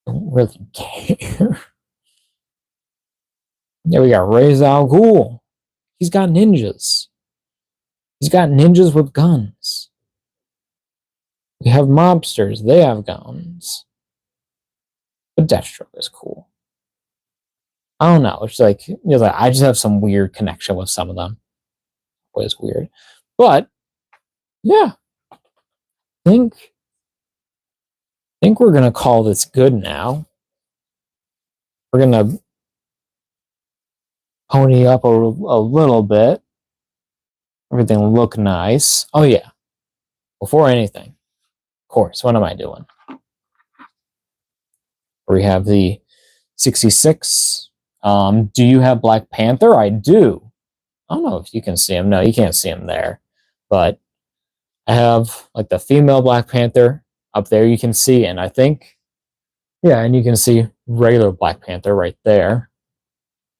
I don't really care. Yeah, we got Ra's al Ghul. He's got ninjas. He's got ninjas with guns. We have mobsters. They have guns. But Deathstroke is cool. I don't know. It's like, I just have some weird connection with some of them. Always weird. But yeah. I think we're gonna call this good now. We're gonna pony up a little bit. Everything look nice. Oh yeah. Before anything, of course, what am I doing? We have the 66. Do you have Black Panther? I do. I don't know if you can see him. No, you can't see him there. But I have like the female Black Panther up there you can see, and I think, yeah, and you can see regular Black Panther right there.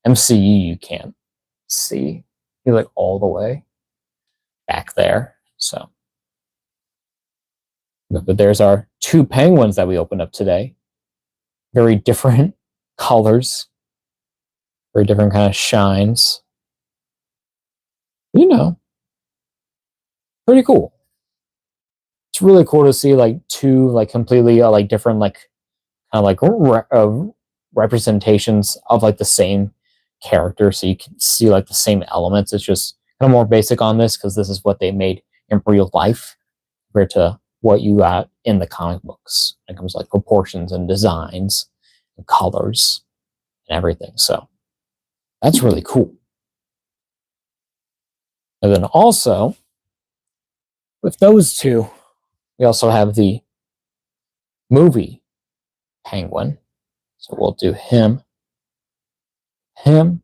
MCU you can't see. He's like all the way back there. So, but there's our 2 penguins that we opened up today. Very different colors, very different kind of shines. You know, pretty cool. It's really cool to see like 2 like completely like different like kind of like representations of like the same character, so you can see like the same elements. It's just kind of more basic on this because this is what they made in real life compared to what you got in the comic books. It comes like proportions and designs and colors and everything. So that's really cool. And then also with those two, we also have the movie Penguin. So we'll do him. You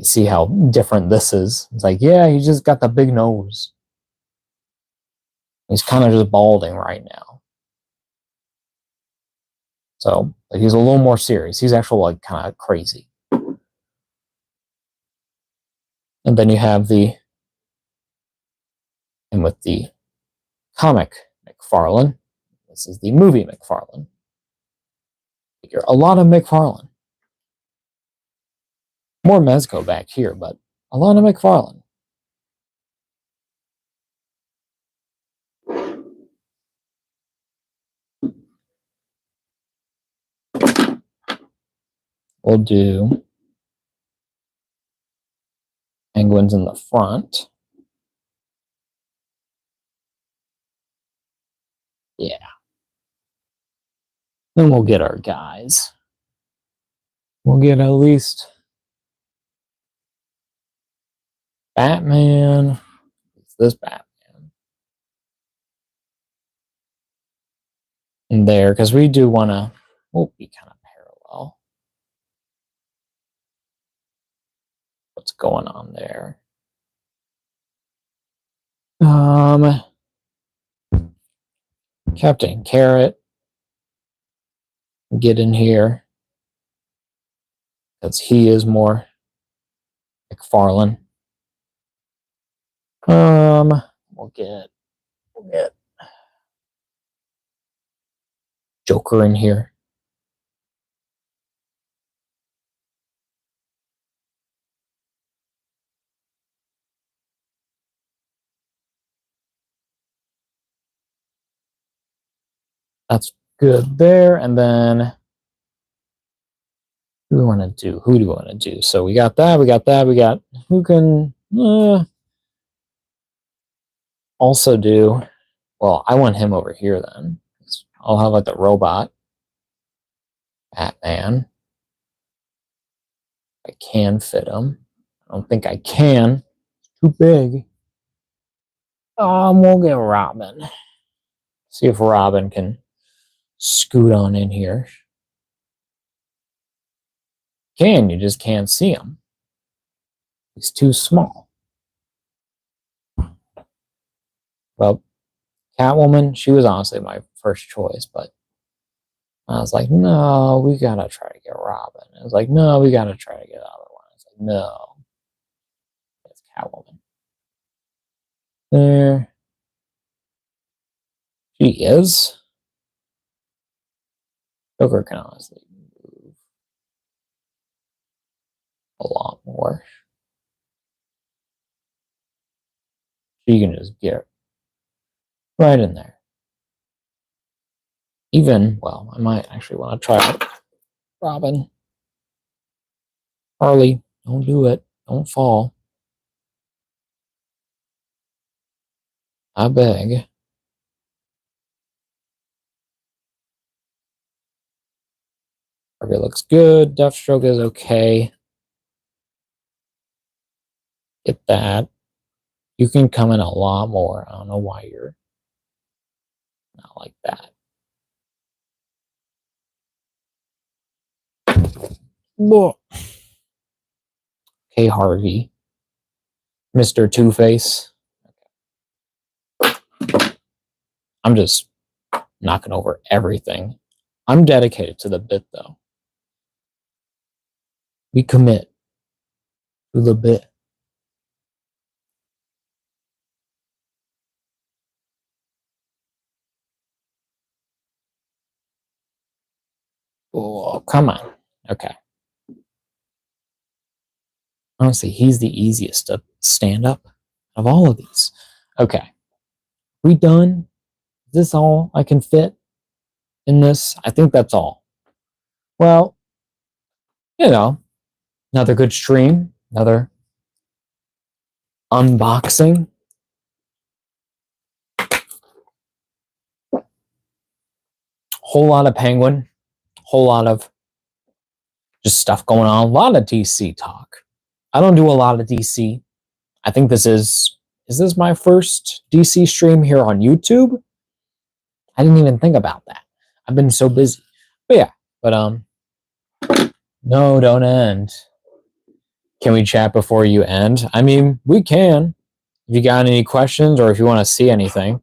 see how different this is. It's like, yeah, he just got the big nose. He's kind of just balding right now. So like, he's a little more serious. He's actually like kind of crazy. And then you have and with the comic Mcfarlane, this is the movie Mcfarlane. Figure a lot of Mcfarlane. More Mezco back here, but a lot of Mcfarlane. We'll do penguins in the front. Yeah. Then we'll get our guys. We'll get at least Batman. It's this Batman. In there, because we do want to, we'll be kind of parallel. What's going on there? Captain Carrot, get in here because he is more McFarlane. We'll get Joker in here. That's good there. And then who do we want to do? Who do we want to do? So we got that. We got who can also do. Well, I want him over here then. I'll have like the robot Batman. I can fit him. I don't think I can. It's too big. We'll get Robin. See if Robin can scoot on in here. You just can't see him. He's too small. Well, Catwoman, she was honestly my first choice, but I was like, no, we gotta try to get Robin. I was like, no, we gotta try to get the other one. I was like, no. It's Catwoman. There. She is. Joker can honestly move a lot more. She can just get right in there. Even, well, I might actually want to try it. Robin. Harley, don't do it. Don't fall. I beg. Harvey looks good. Deathstroke is okay. Get that. You can come in a lot more. I don't know why you're not like that. Whoa. Okay, Harvey. Mr. Two-Face. I'm just knocking over everything. I'm dedicated to the bit, though. We commit to the bit. Oh, come on. Okay. Honestly, he's the easiest to stand up of all of these. Okay. We done? Is this all I can fit? in this. I think that's all. Well, another good stream, another unboxing. Whole lot of Penguin, whole lot of just stuff going on, a lot of DC talk. I don't do a lot of DC. I think this is this my first DC stream here on YouTube? I didn't even think about that. I've been so busy. But yeah, no, don't end. Can we chat before you end? I mean, we can. If you got any questions or if you want to see anything.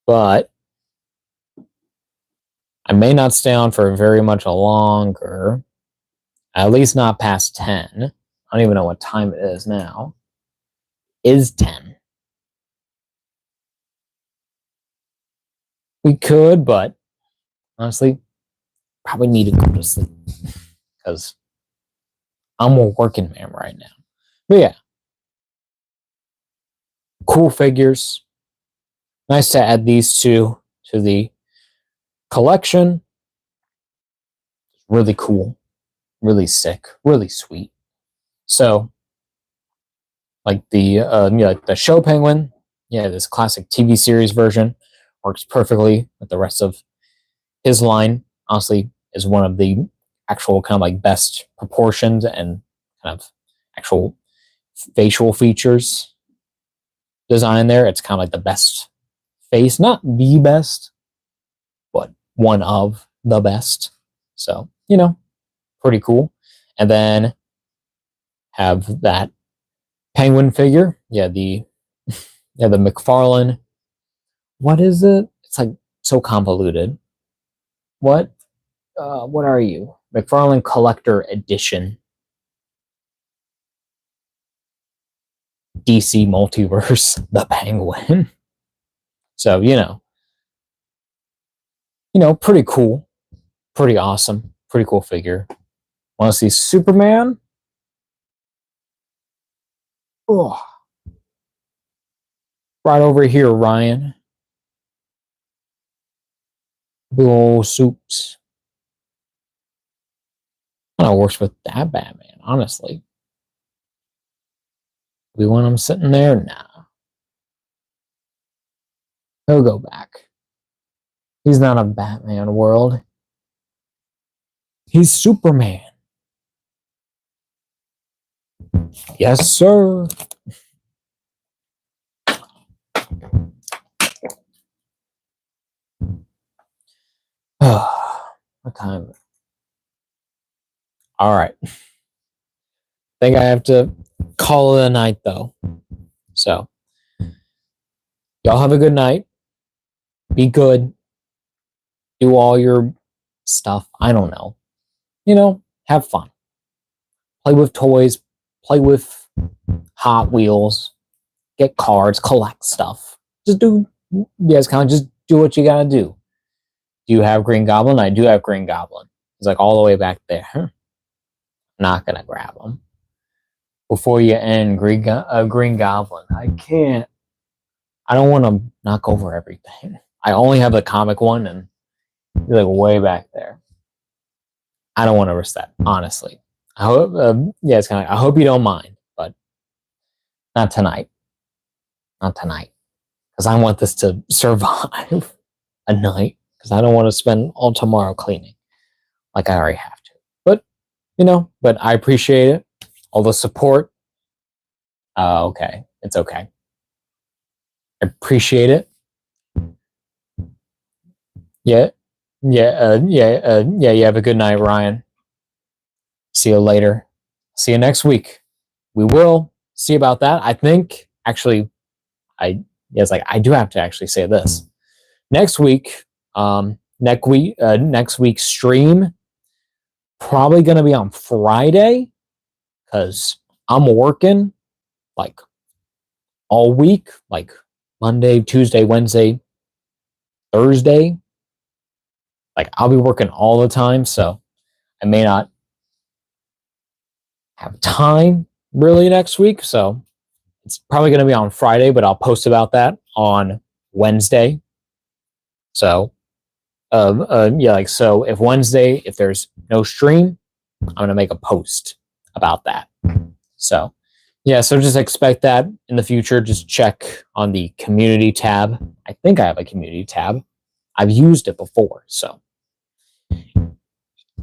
But I may not stay on for very much longer. At least not past 10. I don't even know what time it is now. Is 10. We could, but honestly, probably need to go to sleep because I'm a working man right now. But yeah, cool figures. Nice to add these two to the collection. Really cool, really sick, really sweet. So, like the show Penguin, this classic TV series version works perfectly with the rest of his line. Honestly, is one of the actual kind of like best proportioned and kind of actual facial features design there. It's kind of like the best face, not the best, but one of the best. So, pretty cool. And then have that Penguin figure. The Mcfarlane. What is it? It's like so convoluted. What are you? Mcfarlane Collector Edition. DC Multiverse, the Penguin. So, pretty cool. Pretty awesome. Pretty cool figure. Want to see Superman? Oh. Right over here, Ryan. Big old soups. I don't know, works with that Batman, honestly. We want him sitting there? Nah. He'll go back. He's not a Batman world. He's Superman. Yes, sir. What time? All right. I think I have to call it a night, though. So, y'all have a good night. Be good. Do all your stuff. I don't know. Have fun. Play with toys. Play with Hot Wheels. Get cards. Collect stuff. Just do, you guys kind of just do what you gotta do. Do you have Green Goblin? I do have Green Goblin. He's like all the way back there. Not gonna grab him. Before you end, Green Goblin. I can't. I don't want to knock over everything. I only have the comic one, and he's like way back there. I don't want to risk that, honestly. I hope, it's kind of. I hope you don't mind, but not tonight. Not tonight, because I want this to survive a night. Because I don't want to spend all tomorrow cleaning, like I already have to. But but I appreciate it, all the support. Okay, it's okay. I appreciate it. Yeah. You have a good night, Ryan. See you later. See you next week. We will see about that. I think actually, I do have to actually say this. Next week, next week's stream probably gonna be on Friday because I'm working like all week, like Monday, Tuesday, Wednesday, Thursday. Like I'll be working all the time, so I may not have time really next week. So it's probably going to be on Friday, but I'll post about that on Wednesday. So Yeah, like, so if Wednesday, if there's no stream, I'm gonna make a post about that. So yeah, so just expect that in the future. Just check on the community tab. I think I have a community tab. I've used it before, so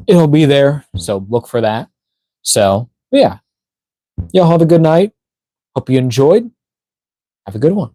it'll be there. So look for that. So yeah, y'all have a good night. Hope you enjoyed. Have a good one.